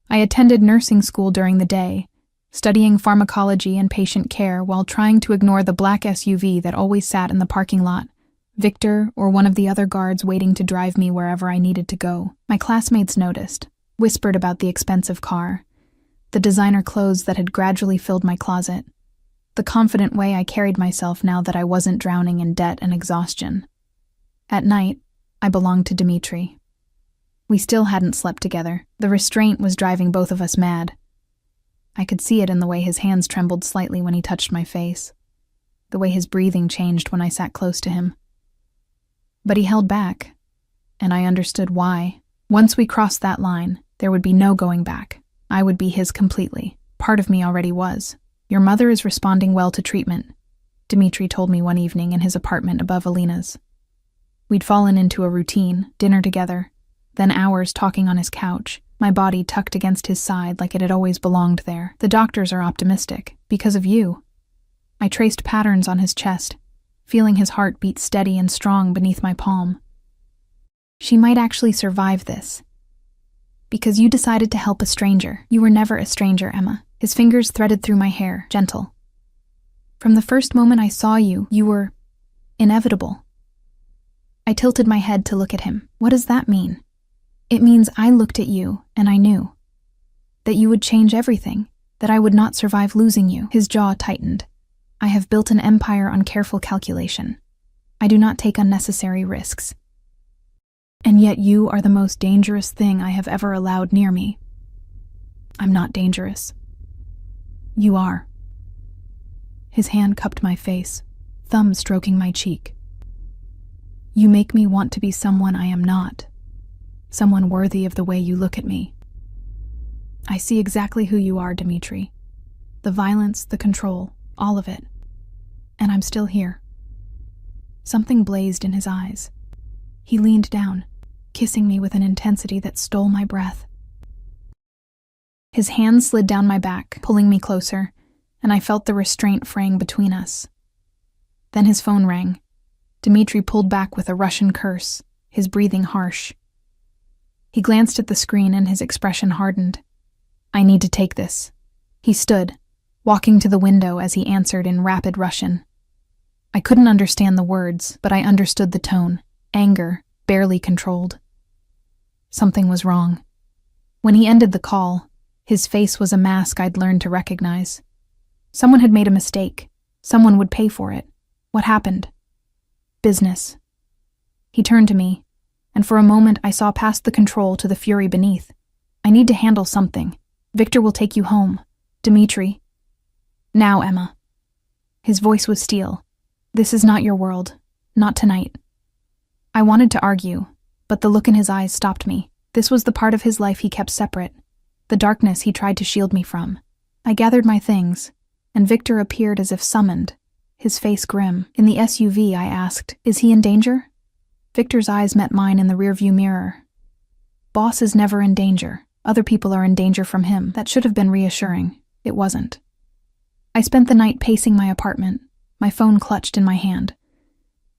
I attended nursing school during the day, studying pharmacology and patient care while trying to ignore the black SUV that always sat in the parking lot, Victor or one of the other guards waiting to drive me wherever I needed to go. My classmates noticed, whispered about the expensive car, the designer clothes that had gradually filled my closet, the confident way I carried myself now that I wasn't drowning in debt and exhaustion. At night, I belonged to Dimitri. We still hadn't slept together. The restraint was driving both of us mad. I could see it in the way his hands trembled slightly when he touched my face, the way his breathing changed when I sat close to him. But he held back, and I understood why. Once we crossed that line, there would be no going back. I would be his completely. Part of me already was. "Your mother is responding well to treatment," Dimitri told me one evening in his apartment above Alina's. We'd fallen into a routine, dinner together, then hours talking on his couch, my body tucked against his side like it had always belonged there. "The doctors are optimistic, because of you." I traced patterns on his chest, feeling his heart beat steady and strong beneath my palm. "She might actually survive this. Because you decided to help a stranger. You were never a stranger, Emma." His fingers threaded through my hair, gentle. "From the first moment I saw you, you were inevitable." I tilted my head to look at him. "What does that mean?" "It means I looked at you, and I knew. That you would change everything, that I would not survive losing you." His jaw tightened. "I have built an empire on careful calculation. I do not take unnecessary risks. And yet you are the most dangerous thing I have ever allowed near me. I'm not dangerous. You are. His hand cupped my face, thumb stroking my cheek. You make me want to be someone I am not, someone worthy of the way you look at me. I see exactly who you are, Dimitri. The violence, the control, all of it. And I'm still here. Something blazed in his eyes. He leaned down, kissing me with an intensity that stole my breath. His hand slid down my back, pulling me closer, and I felt the restraint fraying between us. Then his phone rang. Dimitri pulled back with a Russian curse, his breathing harsh. He glanced at the screen and his expression hardened. I need to take this. He stood, walking to the window as he answered in rapid Russian. I couldn't understand the words, but I understood the tone, anger, barely controlled. Something was wrong. When he ended the call, his face was a mask I'd learned to recognize. Someone had made a mistake. Someone would pay for it. What happened? Business. He turned to me, and for a moment I saw past the control to the fury beneath. I need to handle something. Victor will take you home. Dimitri. Now, Emma. His voice was steel. This is not your world. Not tonight. I wanted to argue, but the look in his eyes stopped me. This was the part of his life he kept separate, the darkness he tried to shield me from. I gathered my things, and Victor appeared as if summoned, his face grim. In the SUV, I asked, is he in danger? Victor's eyes met mine in the rearview mirror. Boss is never in danger. Other people are in danger from him. That should have been reassuring. It wasn't. I spent the night pacing my apartment, my phone clutched in my hand.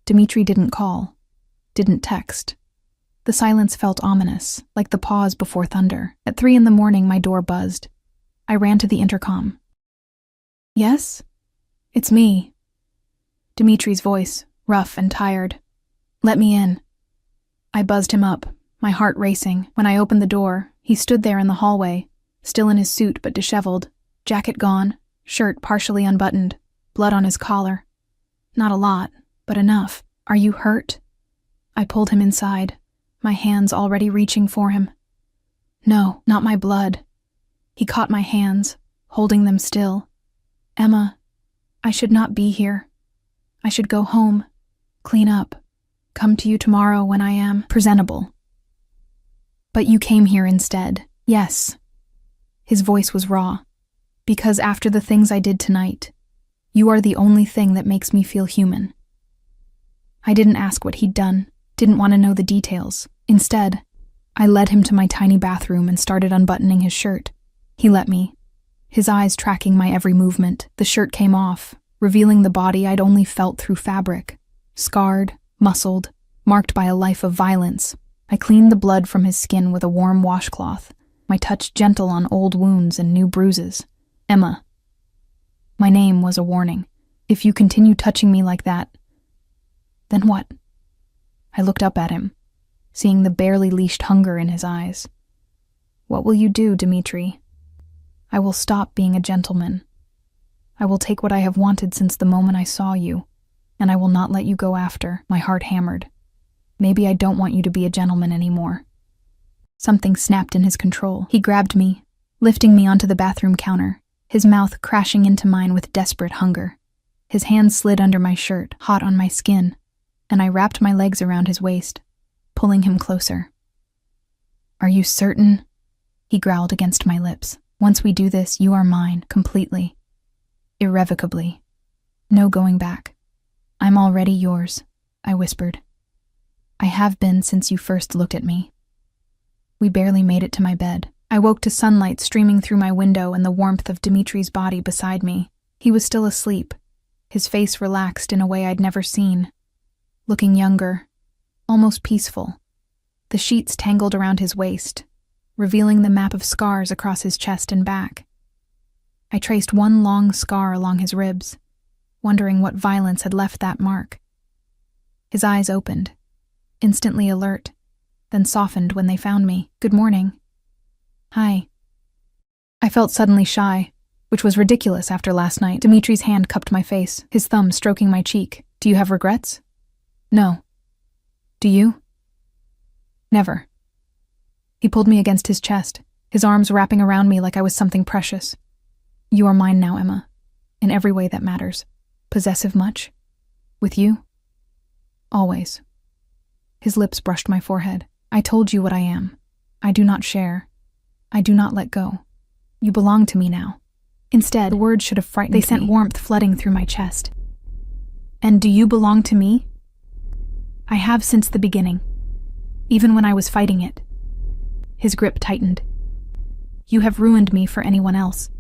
Dimitri didn't call, didn't text. The silence felt ominous, like the pause before thunder. At 3 a.m, my door buzzed. I ran to the intercom. Yes? It's me. Dimitri's voice, rough and tired. Let me in. I buzzed him up, my heart racing. When I opened the door, he stood there in the hallway, still in his suit but disheveled, jacket gone, shirt partially unbuttoned, blood on his collar. Not a lot, but enough. Are you hurt? I pulled him inside, my hands already reaching for him. No, not my blood. He caught my hands, holding them still. Emma, I should not be here. I should go home, clean up, come to you tomorrow when I am presentable. But you came here instead. Yes. His voice was raw. Because after the things I did tonight, you are the only thing that makes me feel human. I didn't ask what he'd done, didn't want to know the details. Instead, I led him to my tiny bathroom and started unbuttoning his shirt. He let me, his eyes tracking my every movement. The shirt came off, revealing the body I'd only felt through fabric. Scarred, muscled, marked by a life of violence. I cleaned the blood from his skin with a warm washcloth, my touch gentle on old wounds and new bruises. Emma. My name was a warning. If you continue touching me like that, then what? I looked up at him, seeing the barely leashed hunger in his eyes. What will you do, Dimitri? I will stop being a gentleman. I will take what I have wanted since the moment I saw you, and I will not let you go after. My heart hammered. Maybe I don't want you to be a gentleman anymore. Something snapped in his control. He grabbed me, lifting me onto the bathroom counter, his mouth crashing into mine with desperate hunger. His hand slid under my shirt, hot on my skin, and I wrapped my legs around his waist, pulling him closer. Are you certain? He growled against my lips. Once we do this, you are mine, completely. Irrevocably. No going back. I'm already yours, I whispered. I have been since you first looked at me. We barely made it to my bed. I woke to sunlight streaming through my window and the warmth of Dimitri's body beside me. He was still asleep, his face relaxed in a way I'd never seen. Looking younger, almost peaceful. The sheets tangled around his waist, revealing the map of scars across his chest and back. I traced one long scar along his ribs, wondering what violence had left that mark. His eyes opened, instantly alert, then softened when they found me. Good morning. Hi. I felt suddenly shy, which was ridiculous after last night. Dimitri's hand cupped my face, his thumb stroking my cheek. Do you have regrets? No. Do you? Never. He pulled me against his chest, his arms wrapping around me like I was something precious. You are mine now, Emma, in every way that matters. Possessive much? With you? Always. His lips brushed my forehead. I told you what I am. I do not share. I do not let go. You belong to me now. Instead, the words should have frightened me. They sent warmth flooding through my chest. And do you belong to me? I have since the beginning, even when I was fighting it. His grip tightened. You have ruined me for anyone else.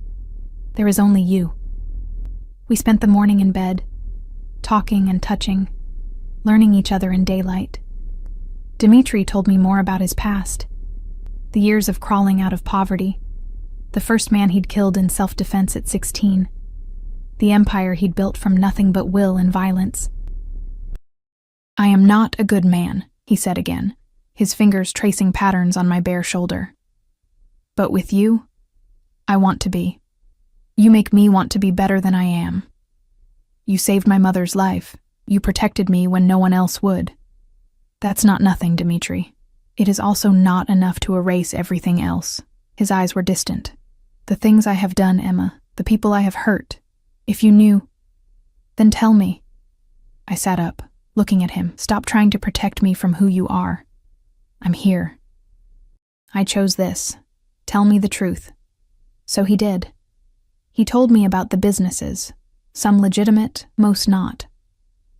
There is only you. We spent the morning in bed, talking and touching, learning each other in daylight. Dimitri told me more about his past, the years of crawling out of poverty, the first man he'd killed in self-defense at 16, the empire he'd built from nothing but will and violence. I am not a good man, he said again, his fingers tracing patterns on my bare shoulder. But with you, I want to be. You make me want to be better than I am. You saved my mother's life. You protected me when no one else would. That's not nothing, Dimitri. It is also not enough to erase everything else. His eyes were distant. The things I have done, Emma, the people I have hurt. If you knew, then tell me. I sat up, looking at him. Stop trying to protect me from who you are. I'm here. I chose this. Tell me the truth. So he did. He told me about the businesses, some legitimate, most not.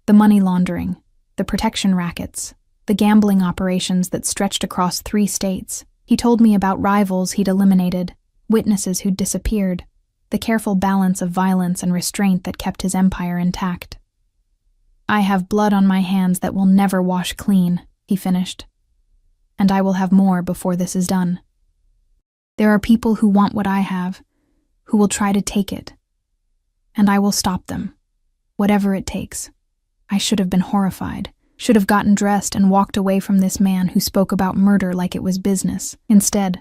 The money laundering, the protection rackets, the gambling operations that stretched across 3 states. He told me about rivals he'd eliminated, witnesses who'd disappeared, the careful balance of violence and restraint that kept his empire intact. I have blood on my hands that will never wash clean, he finished. And I will have more before this is done. There are people who want what I have, who will try to take it. And I will stop them, whatever it takes. I should have been horrified, should have gotten dressed and walked away from this man who spoke about murder like it was business. Instead,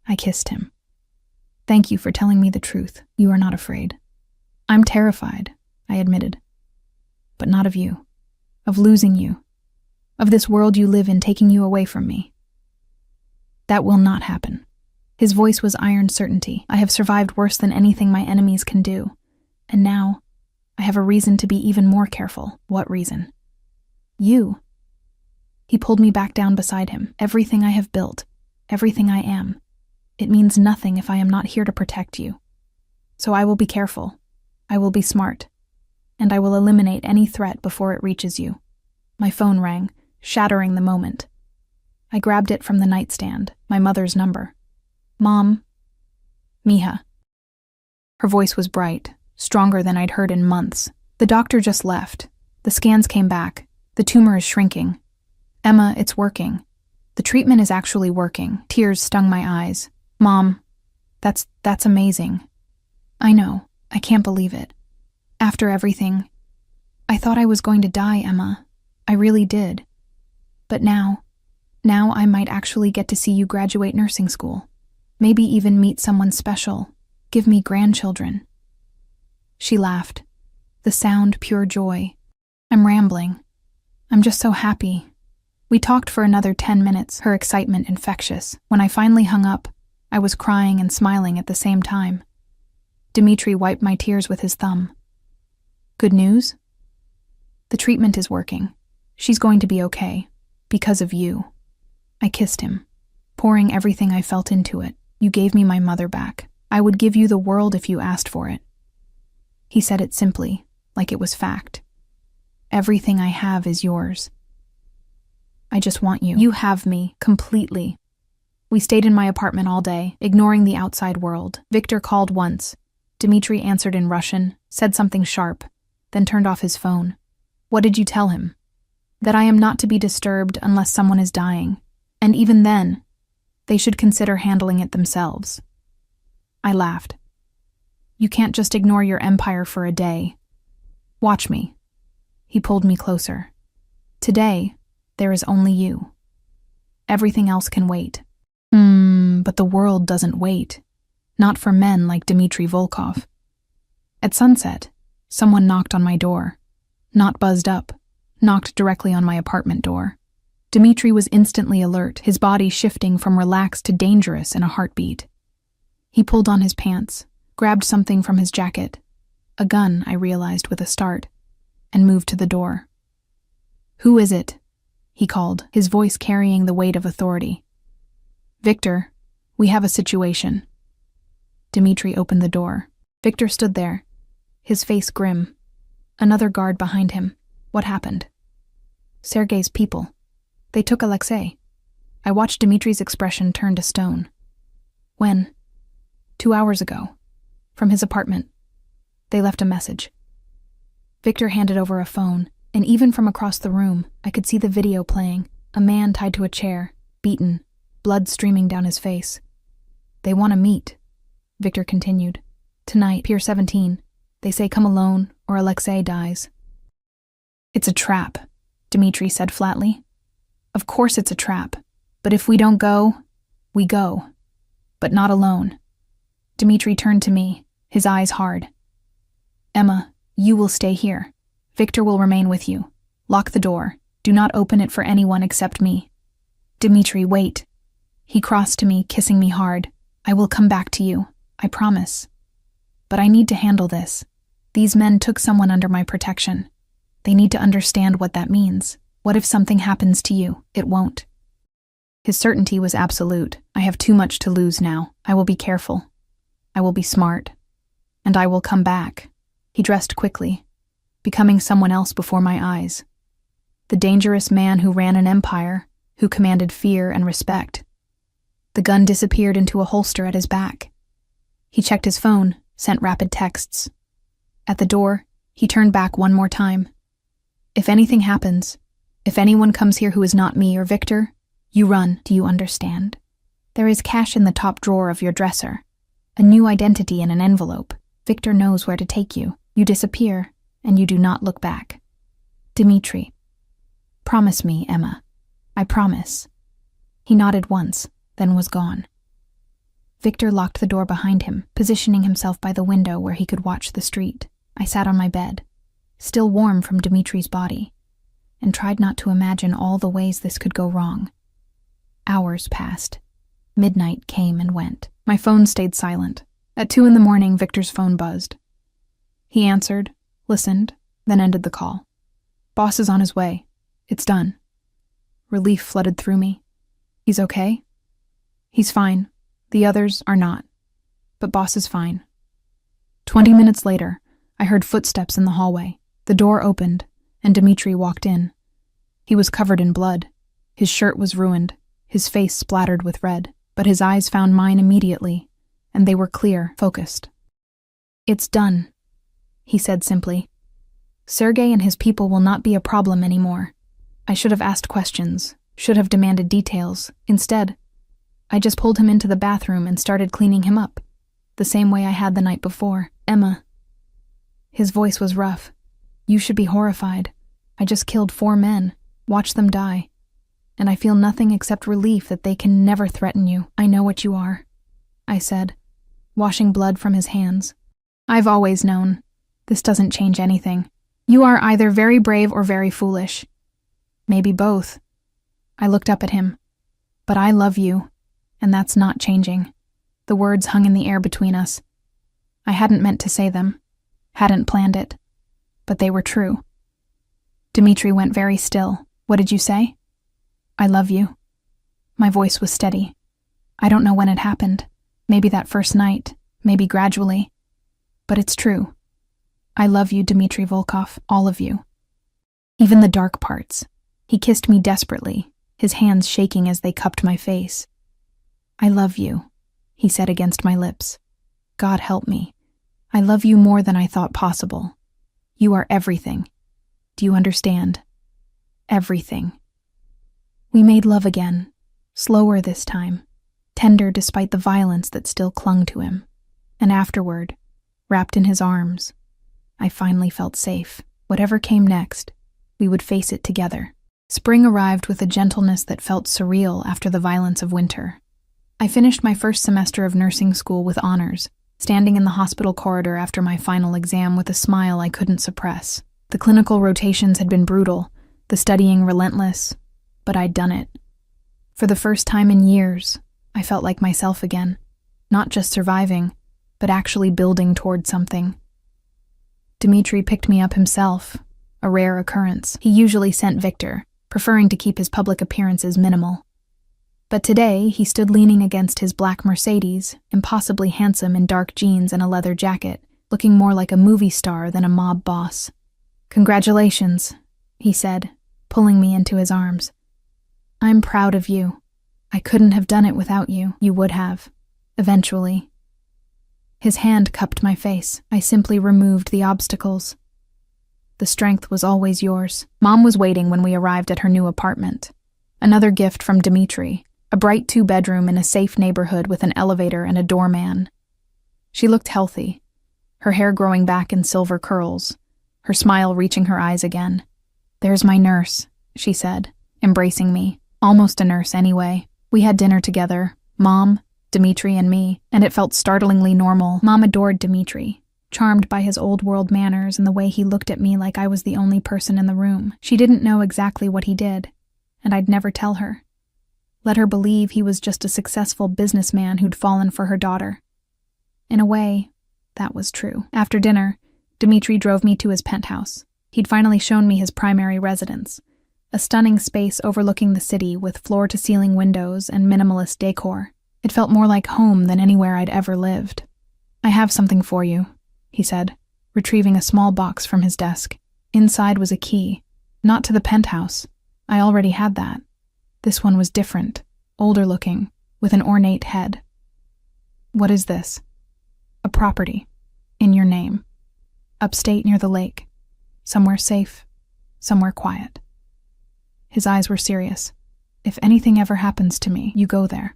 I kissed him. Thank you for telling me the truth. You are not afraid. I'm terrified, I admitted. But not of you, of losing you, of this world you live in taking you away from me. That will not happen. His voice was iron certainty. I have survived worse than anything my enemies can do. And now, I have a reason to be even more careful. What reason? You. He pulled me back down beside him. Everything I have built, everything I am. It means nothing if I am not here to protect you. So I will be careful. I will be smart. And I will eliminate any threat before it reaches you. My phone rang, shattering the moment. I grabbed it from the nightstand, my mother's number. Mom. Mija. Her voice was bright, stronger than I'd heard in months. The doctor just left. The scans came back. The tumor is shrinking. Emma, it's working. The treatment is actually working. Tears stung my eyes. Mom, that's amazing. I know. I can't believe it. After everything, I thought I was going to die, Emma. I really did. But now I might actually get to see you graduate nursing school. Maybe even meet someone special. Give me grandchildren. She laughed. The sound pure joy. I'm rambling. I'm just so happy. We talked for another 10 minutes, her excitement infectious. When I finally hung up, I was crying and smiling at the same time. Dimitri wiped my tears with his thumb. Good news? The treatment is working. She's going to be okay. Because of you. I kissed him, pouring everything I felt into it. You gave me my mother back. I would give you the world if you asked for it. He said it simply, like it was fact. Everything I have is yours. I just want you. You have me, completely. We stayed in my apartment all day, ignoring the outside world. Victor called once. Dimitri answered in Russian, said something sharp, then turned off his phone. What did you tell him? That I am not to be disturbed unless someone is dying. And even then, they should consider handling it themselves. I laughed. You can't just ignore your empire for a day. Watch me. He pulled me closer. Today, there is only you. Everything else can wait. But the world doesn't wait. Not for men like Dmitry Volkov. At sunset, someone knocked on my door. Not buzzed up. Knocked directly on my apartment door. Dmitri was instantly alert, his body shifting from relaxed to dangerous in a heartbeat. He pulled on his pants, grabbed something from his jacket. A gun, I realized with a start, and moved to the door. "Who is it?" he called, his voice carrying the weight of authority. "Victor, we have a situation." Dmitri opened the door. Victor stood there, his face grim. Another guard behind him. What happened? "Sergei's people. They took Alexei." I watched Dmitri's expression turn to stone. "When?" "2 hours ago. From his apartment. They left a message." Victor handed over a phone, and even from across the room, I could see the video playing, a man tied to a chair, beaten, blood streaming down his face. "They want to meet," Victor continued. "Tonight, Pier 17. They say come alone, or Alexei dies." "It's a trap," Dmitri said flatly. "Of course it's a trap. But if we don't go, we go. But not alone." Dmitri turned to me, his eyes hard. "Emma, you will stay here. Victor will remain with you. Lock the door. Do not open it for anyone except me." "Dmitri, wait." He crossed to me, kissing me hard. "I will come back to you. I promise. But I need to handle this. These men took someone under my protection. They need to understand what that means. What if something happens to you? It won't." His certainty was absolute. "I have too much to lose now. I will be careful. I will be smart. And I will come back." He dressed quickly, becoming someone else before my eyes. The dangerous man who ran an empire, who commanded fear and respect. The gun disappeared into a holster at his back. He checked his phone, sent rapid texts. At the door, he turned back one more time. "If anything happens, if anyone comes here who is not me or Victor, you run. Do you understand? There is cash in the top drawer of your dresser. A new identity in an envelope. Victor knows where to take you. You disappear, and you do not look back. Dmitri. Promise me, Emma. I promise." He nodded once, then was gone. Victor locked the door behind him, positioning himself by the window where he could watch the street. I sat on my bed, still warm from Dmitri's body, and tried not to imagine all the ways this could go wrong. Hours passed. Midnight came and went. My phone stayed silent. At 2 a.m, Victor's phone buzzed. He answered, listened, then ended the call. "Boss is on his way. It's done." Relief flooded through me. "He's okay?" "He's fine. The others are not. But boss is fine." 20 minutes later, I heard footsteps in the hallway. The door opened, and Dmitri walked in. He was covered in blood. His shirt was ruined, his face splattered with red, but his eyes found mine immediately, and they were clear, focused. "It's done," he said simply. "Sergei and his people will not be a problem anymore." I should have asked questions, should have demanded details. Instead, I just pulled him into the bathroom and started cleaning him up, the same way I had the night before. "Emma." His voice was rough. "You should be horrified. I just killed 4 men, watched them die. And I feel nothing except relief that they can never threaten you. I know what you are," I said, washing blood from his hands. "I've always known. This doesn't change anything. You are either very brave or very foolish. Maybe both." I looked up at him. "But I love you, and that's not changing." The words hung in the air between us. I hadn't meant to say them, hadn't planned it, but they were true. Dmitri went very still. "What did you say?" "I love you." My voice was steady. I don't know when it happened. Maybe that first night, maybe gradually. But it's true. I love you, Dmitri Volkov, all of you. Even the dark parts. He kissed me desperately, his hands shaking as they cupped my face. "I love you," he said against my lips. "God help me. I love you more than I thought possible. You are everything. Do you understand? Everything." We made love again, slower this time, tender despite the violence that still clung to him. And afterward, wrapped in his arms, I finally felt safe. Whatever came next, we would face it together. Spring arrived with a gentleness that felt surreal after the violence of winter. I finished my first semester of nursing school with honors, standing in the hospital corridor after my final exam with a smile I couldn't suppress. The clinical rotations had been brutal, the studying relentless, but I'd done it. For the first time in years, I felt like myself again, not just surviving, but actually building toward something. Dmitri picked me up himself, a rare occurrence. He usually sent Victor, preferring to keep his public appearances minimal. But today, he stood leaning against his black Mercedes, impossibly handsome in dark jeans and a leather jacket, looking more like a movie star than a mob boss. "Congratulations," he said, pulling me into his arms. "I'm proud of you. I couldn't have done it without you. You would have. Eventually." His hand cupped my face. I simply removed the obstacles. "The strength was always yours." Mom was waiting when we arrived at her new apartment. Another gift from Dmitri, a bright 2-bedroom in a safe neighborhood with an elevator and a doorman. She looked healthy, her hair growing back in silver curls, her smile reaching her eyes again. "There's my nurse," she said, embracing me. Almost a nurse anyway. We had dinner together, Mom, Dmitri, and me, and it felt startlingly normal. Mom adored Dmitri, charmed by his old-world manners and the way he looked at me like I was the only person in the room. She didn't know exactly what he did, and I'd never tell her. Let her believe he was just a successful businessman who'd fallen for her daughter. In a way, that was true. After dinner, Dmitri drove me to his penthouse. He'd finally shown me his primary residence, a stunning space overlooking the city with floor-to-ceiling windows and minimalist decor. It felt more like home than anywhere I'd ever lived. "I have something for you," he said, retrieving a small box from his desk. Inside was a key, not to the penthouse. I already had that. This one was different, older-looking, with an ornate head. "What is this?" "A property. In your name. Upstate near the lake. Somewhere safe. Somewhere quiet." His eyes were serious. "If anything ever happens to me, you go there.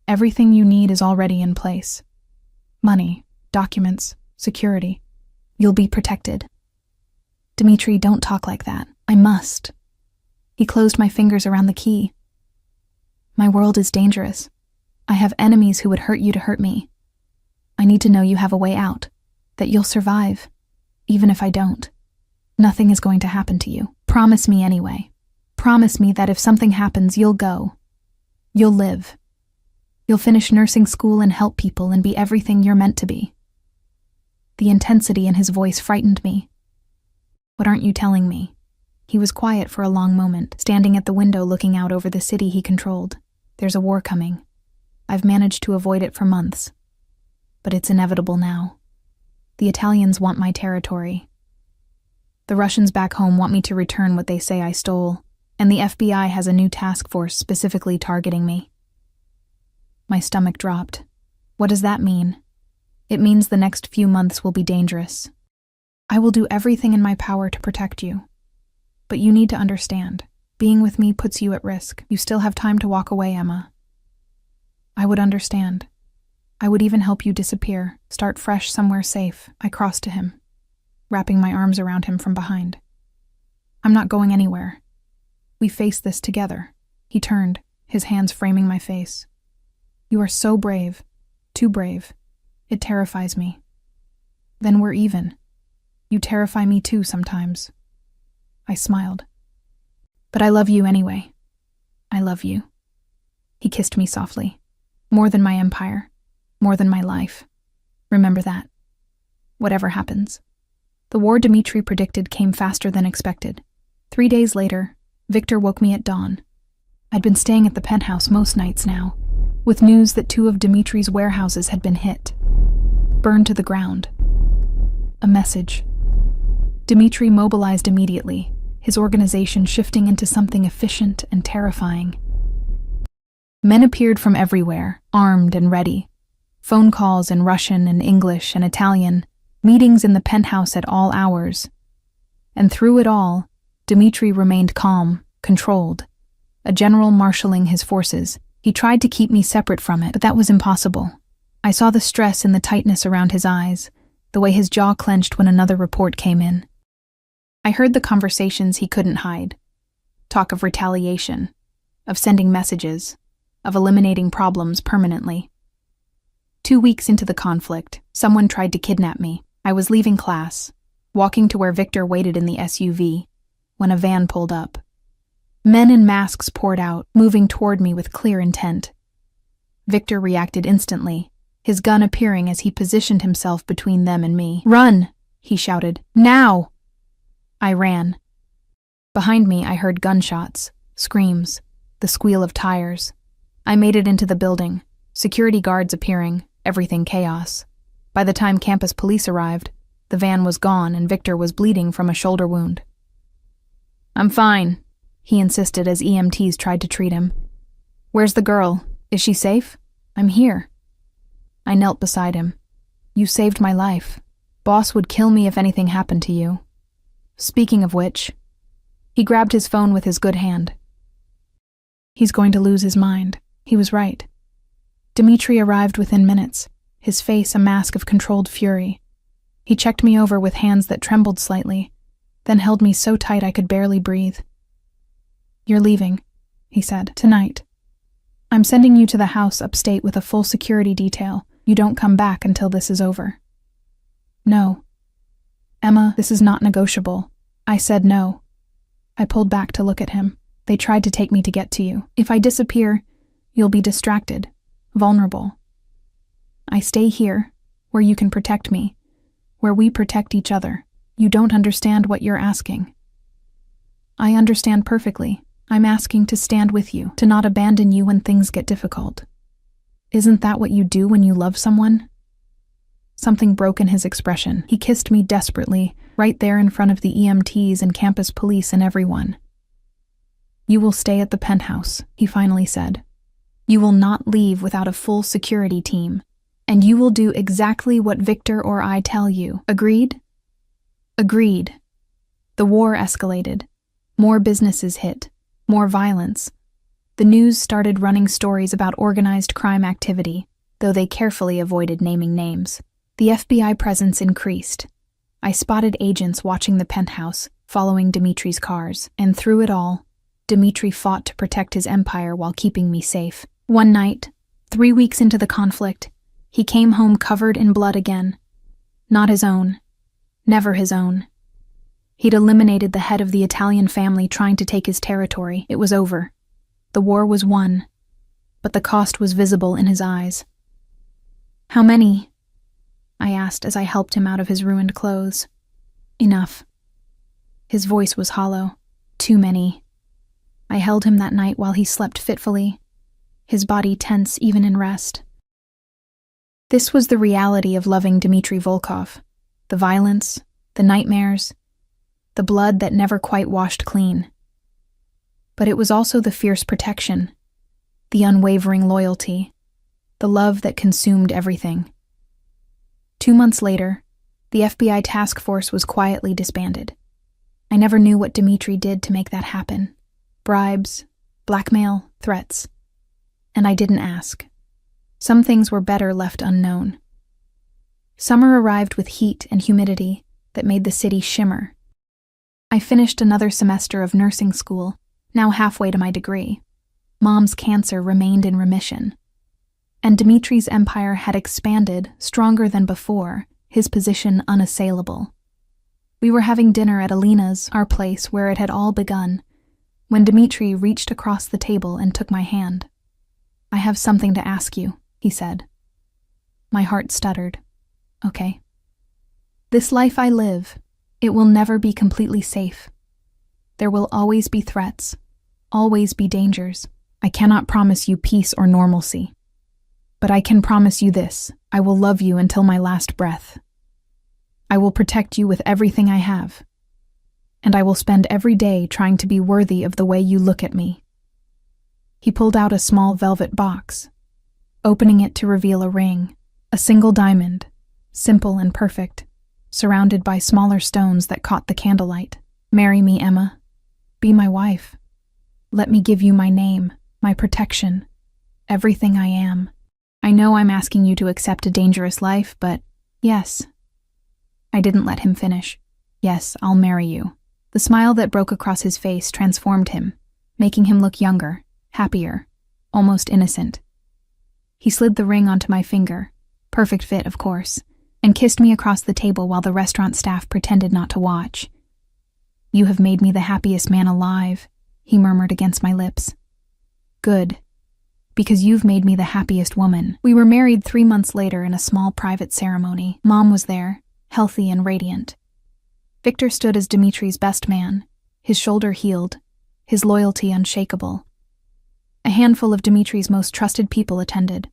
Everything you need is already in place. Money, documents, security. You'll be protected." "Dmitri, don't talk like that. I must." He closed my fingers around the key. "My world is dangerous. I have enemies who would hurt you to hurt me. I need to know you have a way out, that you'll survive, even if I don't. Nothing is going to happen to you. Promise me anyway. Promise me that if something happens, you'll go. You'll live. You'll finish nursing school and help people and be everything you're meant to be." The intensity in his voice frightened me. "What aren't you telling me?" He was quiet for a long moment, standing at the window looking out over the city he controlled. "There's a war coming. I've managed to avoid it for months. But it's inevitable now. The Italians want my territory. The Russians back home want me to return what they say I stole, and the FBI has a new task force specifically targeting me." My stomach dropped. "What does that mean?" "It means the next few months will be dangerous. I will do everything in my power to protect you. But you need to understand, being with me puts you at risk. You still have time to walk away, Emma." "I would understand. I would even help you disappear, start fresh somewhere safe." I crossed to him, wrapping my arms around him from behind. "I'm not going anywhere. We face this together." He turned, his hands framing my face. "You are so brave, too brave. It terrifies me." "Then we're even. You terrify me too sometimes." I smiled. "But I love you anyway. I love you." He kissed me softly. "More than my empire. More than my life. Remember that. Whatever happens." The war Dmitri predicted came faster than expected. 3 days later, Victor woke me at dawn. I'd been staying at the penthouse most nights now, with news that 2 of Dmitri's warehouses had been hit, burned to the ground. A message. Dmitri mobilized immediately, his organization shifting into something efficient and terrifying. Men appeared from everywhere, armed and ready. Phone calls in Russian and English and Italian, meetings in the penthouse at all hours. And through it all, Dmitri remained calm, controlled, a general marshalling his forces. He tried to keep me separate from it, but that was impossible. I saw the stress in the tightness around his eyes, the way his jaw clenched when another report came in. I heard the conversations he couldn't hide. Talk of retaliation, of sending messages, of eliminating problems permanently. 2 weeks into the conflict, someone tried to kidnap me. I was leaving class, walking to where Victor waited in the SUV, when a van pulled up. Men in masks poured out, moving toward me with clear intent. Victor reacted instantly, his gun appearing as he positioned himself between them and me. "Run!" he shouted. "Now!" I ran. Behind me, I heard gunshots, screams, the squeal of tires. I made it into the building, security guards appearing, everything chaos. By the time campus police arrived, the van was gone and Victor was bleeding from a shoulder wound. "I'm fine," he insisted as EMTs tried to treat him. "Where's the girl? Is she safe? I'm here." I knelt beside him. "You saved my life. Boss would kill me if anything happened to you. Speaking of which..." He grabbed his phone with his good hand. "He's going to lose his mind." He was right. Dimitri arrived within minutes, his face a mask of controlled fury. He checked me over with hands that trembled slightly, then held me so tight I could barely breathe. "You're leaving," he said, "tonight. I'm sending you to the house upstate with a full security detail. You don't come back until this is over." "No. Emma, this is not negotiable." I said no. I pulled back to look at him. "They tried to take me to get to you. If I disappear, you'll be distracted, vulnerable. I stay here, where you can protect me, where we protect each other. You don't understand what you're asking." "I understand perfectly. I'm asking to stand with you, to not abandon you when things get difficult. Isn't that what you do when you love someone?" Something broke in his expression. He kissed me desperately, right there in front of the EMTs and campus police and everyone. "You will stay at the penthouse," he finally said. "You will not leave without a full security team, and you will do exactly what Victor or I tell you. Agreed?" Agreed. The war escalated. More businesses hit. More violence. The news started running stories about organized crime activity, though they carefully avoided naming names. The FBI presence increased. I spotted agents watching the penthouse, following Dimitri's cars, and through it all, Dimitri fought to protect his empire while keeping me safe. One night, 3 weeks into the conflict, he came home covered in blood again. Not his own. Never his own. He'd eliminated the head of the Italian family trying to take his territory. It was over. The war was won, but the cost was visible in his eyes. "How many?" I asked as I helped him out of his ruined clothes. "Enough." His voice was hollow. "Too many." I held him that night while he slept fitfully, his body tense even in rest. This was the reality of loving Dmitri Volkov. The violence, the nightmares, the blood that never quite washed clean. But it was also the fierce protection, the unwavering loyalty, the love that consumed everything. 2 months later, the FBI task force was quietly disbanded. I never knew what Dimitri did to make that happen. Bribes, blackmail, threats. And I didn't ask. Some things were better left unknown. Summer arrived with heat and humidity that made the city shimmer. I finished another semester of nursing school, now halfway to my degree. Mom's cancer remained in remission. And Dimitri's empire had expanded, stronger than before, his position unassailable. We were having dinner at Alina's, our place where it had all begun, when Dimitri reached across the table and took my hand. "I have something to ask you," he said. My heart stuttered. "Okay." "This life I live, it will never be completely safe. There will always be threats, always be dangers. I cannot promise you peace or normalcy. But I can promise you this: I will love you until my last breath. I will protect you with everything I have. And I will spend every day trying to be worthy of the way you look at me." He pulled out a small velvet box, opening it to reveal a ring, a single diamond, simple and perfect, surrounded by smaller stones that caught the candlelight. "Marry me, Emma. Be my wife. Let me give you my name, my protection, everything I am. I know I'm asking you to accept a dangerous life, but yes." I didn't let him finish. "Yes, I'll marry you." The smile that broke across his face transformed him, making him look younger, happier, almost innocent. He slid the ring onto my finger, perfect fit, of course, and kissed me across the table while the restaurant staff pretended not to watch. "You have made me the happiest man alive," he murmured against my lips. Good, because you've made me the happiest woman. We were married 3 months later in a small private ceremony. Mom was there, healthy and radiant. Victor stood as Dimitri's best man, his shoulder healed, his loyalty unshakable. A handful of Dimitri's most trusted people attended,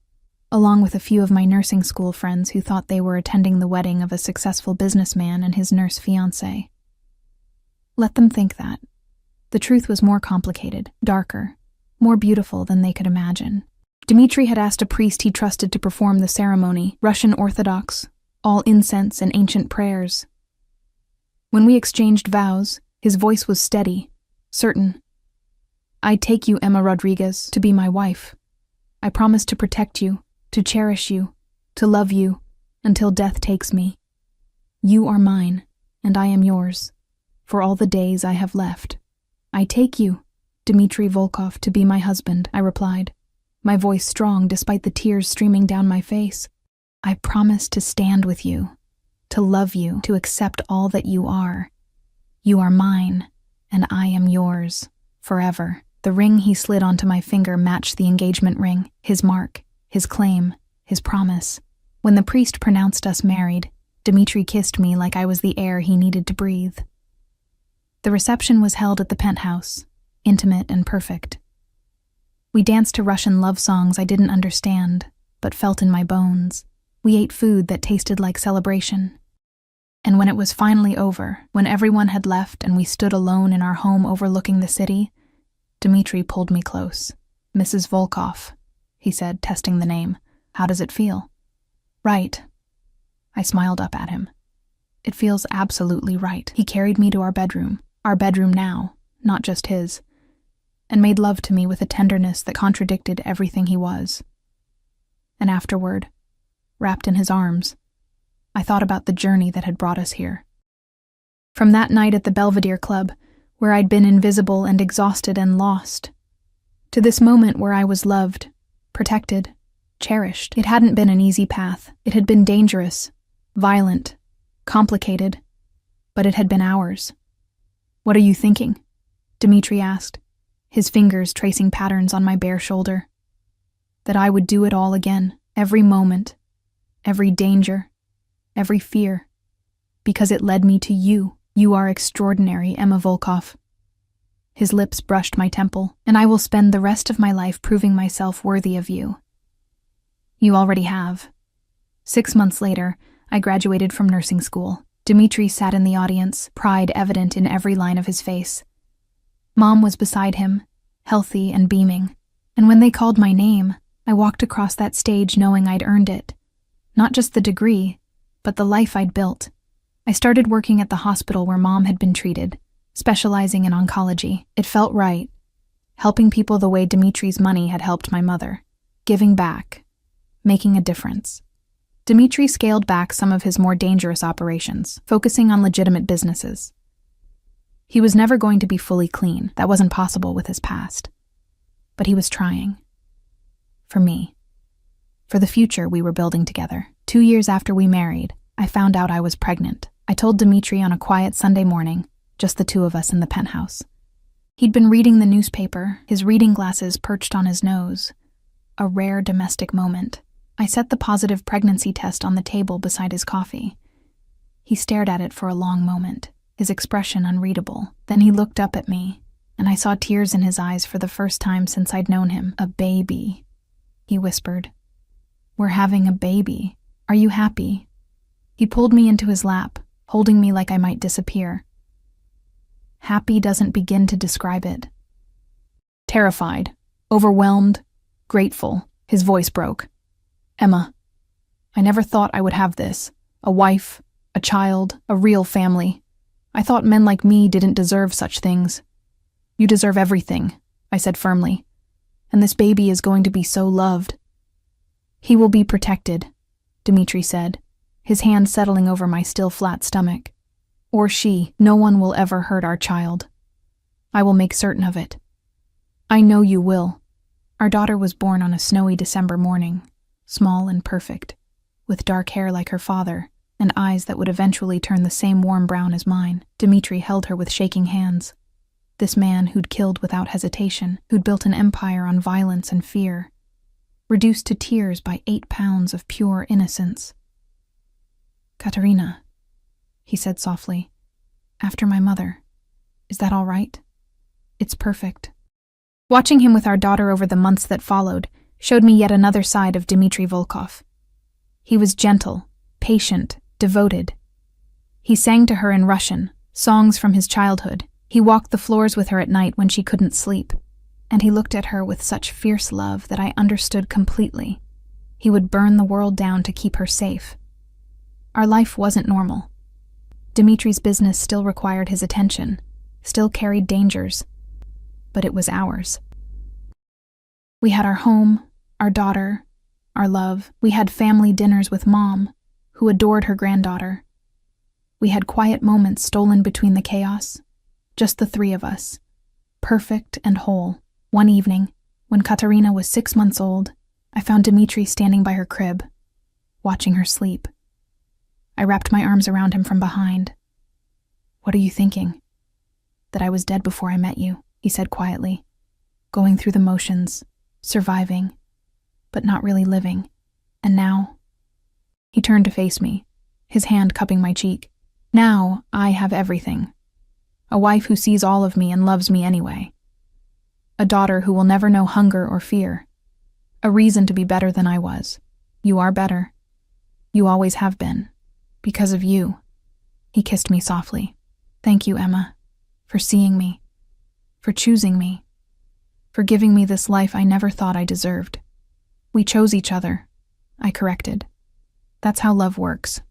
along with a few of my nursing school friends who thought they were attending the wedding of a successful businessman and his nurse fiancée. Let them think that. The truth was more complicated, darker, more beautiful than they could imagine. Dimitri had asked a priest he trusted to perform the ceremony, Russian Orthodox, all incense and ancient prayers. When we exchanged vows, his voice was steady, certain. I take you, Emma Rodriguez, to be my wife. I promise to protect you, to cherish you, to love you, until death takes me. You are mine, and I am yours, for all the days I have left. I take you, Dmitri Volkov, to be my husband, I replied, my voice strong despite the tears streaming down my face. I promise to stand with you, to love you, to accept all that you are. You are mine, and I am yours, forever. The ring he slid onto my finger matched the engagement ring, his mark, his claim, his promise. When the priest pronounced us married, Dmitri kissed me like I was the air he needed to breathe. The reception was held at the penthouse, intimate and perfect. We danced to Russian love songs I didn't understand, but felt in my bones. We ate food that tasted like celebration. And when it was finally over, when everyone had left and we stood alone in our home overlooking the city, Dmitri pulled me close. Mrs. Volkov, he said, testing the name. How does it feel? Right. I smiled up at him. It feels absolutely right. He carried me to our bedroom now, not just his, and made love to me with a tenderness that contradicted everything he was. And afterward, wrapped in his arms, I thought about the journey that had brought us here. From that night at the Belvedere Club, where I'd been invisible and exhausted and lost, to this moment where I was loved, protected, cherished. It hadn't been an easy path. It had been dangerous, violent, complicated, but it had been ours. What are you thinking? Dmitri asked, his fingers tracing patterns on my bare shoulder. That I would do it all again, every moment, every danger, every fear, because it led me to you. You are extraordinary, Emma Volkov. His lips brushed my temple, and I will spend the rest of my life proving myself worthy of you. You already have. 6 months later, I graduated from nursing school. Dmitri sat in the audience, pride evident in every line of his face. Mom was beside him, healthy and beaming, and when they called my name, I walked across that stage knowing I'd earned it. Not just the degree, but the life I'd built. I started working at the hospital where Mom had been treated, specializing in oncology. It felt right, helping people the way Dimitri's money had helped my mother, giving back, making a difference. Dmitri scaled back some of his more dangerous operations, focusing on legitimate businesses. He was never going to be fully clean. That wasn't possible with his past. But he was trying. For me. For the future we were building together. 2 years after we married, I found out I was pregnant. I told Dmitri on a quiet Sunday morning, just the two of us in the penthouse. He'd been reading the newspaper, his reading glasses perched on his nose. A rare domestic moment. I set the positive pregnancy test on the table beside his coffee. He stared at it for a long moment, his expression unreadable. Then he looked up at me, and I saw tears in his eyes for the first time since I'd known him. A baby, he whispered. We're having a baby. Are you happy? He pulled me into his lap, holding me like I might disappear. Happy doesn't begin to describe it. Terrified, overwhelmed, grateful, his voice broke. Emma, I never thought I would have this. A wife, a child, a real family. I thought men like me didn't deserve such things. You deserve everything, I said firmly. And this baby is going to be so loved. He will be protected, Dmitri said, his hand settling over my still flat stomach. Or she, no one will ever hurt our child. I will make certain of it. I know you will. Our daughter was born on a snowy December morning, small and perfect, with dark hair like her father, and eyes that would eventually turn the same warm brown as mine. Dmitri held her with shaking hands. This man who'd killed without hesitation, who'd built an empire on violence and fear, reduced to tears by 8 pounds of pure innocence. "Katerina," he said softly, "after my mother. Is that all right? It's perfect." Watching him with our daughter over the months that followed showed me yet another side of Dmitry Volkov. He was gentle, patient, devoted. He sang to her in Russian, songs from his childhood. He walked the floors with her at night when she couldn't sleep, and he looked at her with such fierce love that I understood completely. He would burn the world down to keep her safe. Our life wasn't normal. Dmitry's business still required his attention, still carried dangers, but it was ours. We had our home, our daughter, our love. We had family dinners with Mom, who adored her granddaughter. We had quiet moments stolen between the chaos, just the 3 of us, perfect and whole. One evening, when Katerina was 6 months old, I found Dmitry standing by her crib, watching her sleep. I wrapped my arms around him from behind. "What are you thinking?" "That I was dead before I met you," he said quietly. "Going through the motions, surviving, but not really living. And now..." He turned to face me, his hand cupping my cheek. "Now I have everything. A wife who sees all of me and loves me anyway. A daughter who will never know hunger or fear. A reason to be better than I was. You are better. You always have been. Because of you." He kissed me softly. "Thank you, Emma, for seeing me, for choosing me, for giving me this life I never thought I deserved. We chose each other," I corrected. "That's how love works."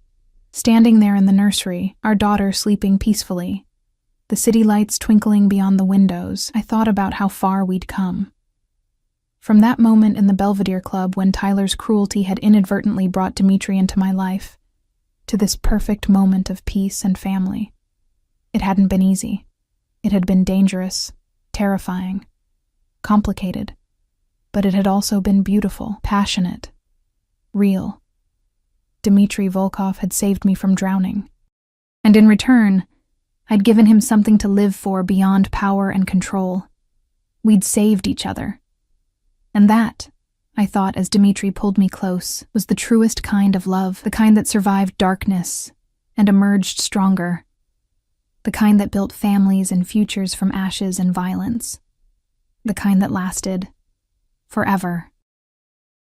Standing there in the nursery, our daughter sleeping peacefully, the city lights twinkling beyond the windows, I thought about how far we'd come. From that moment in the Belvedere Club when Tyler's cruelty had inadvertently brought Dmitry into my life, to this perfect moment of peace and family. It hadn't been easy. It had been dangerous, terrifying, complicated, but it had also been beautiful, passionate, real. Dmitry Volkov had saved me from drowning. And in return, I'd given him something to live for beyond power and control. We'd saved each other. And that, I thought as Dmitry pulled me close, was the truest kind of love, the kind that survived darkness and emerged stronger, the kind that built families and futures from ashes and violence, the kind that lasted forever.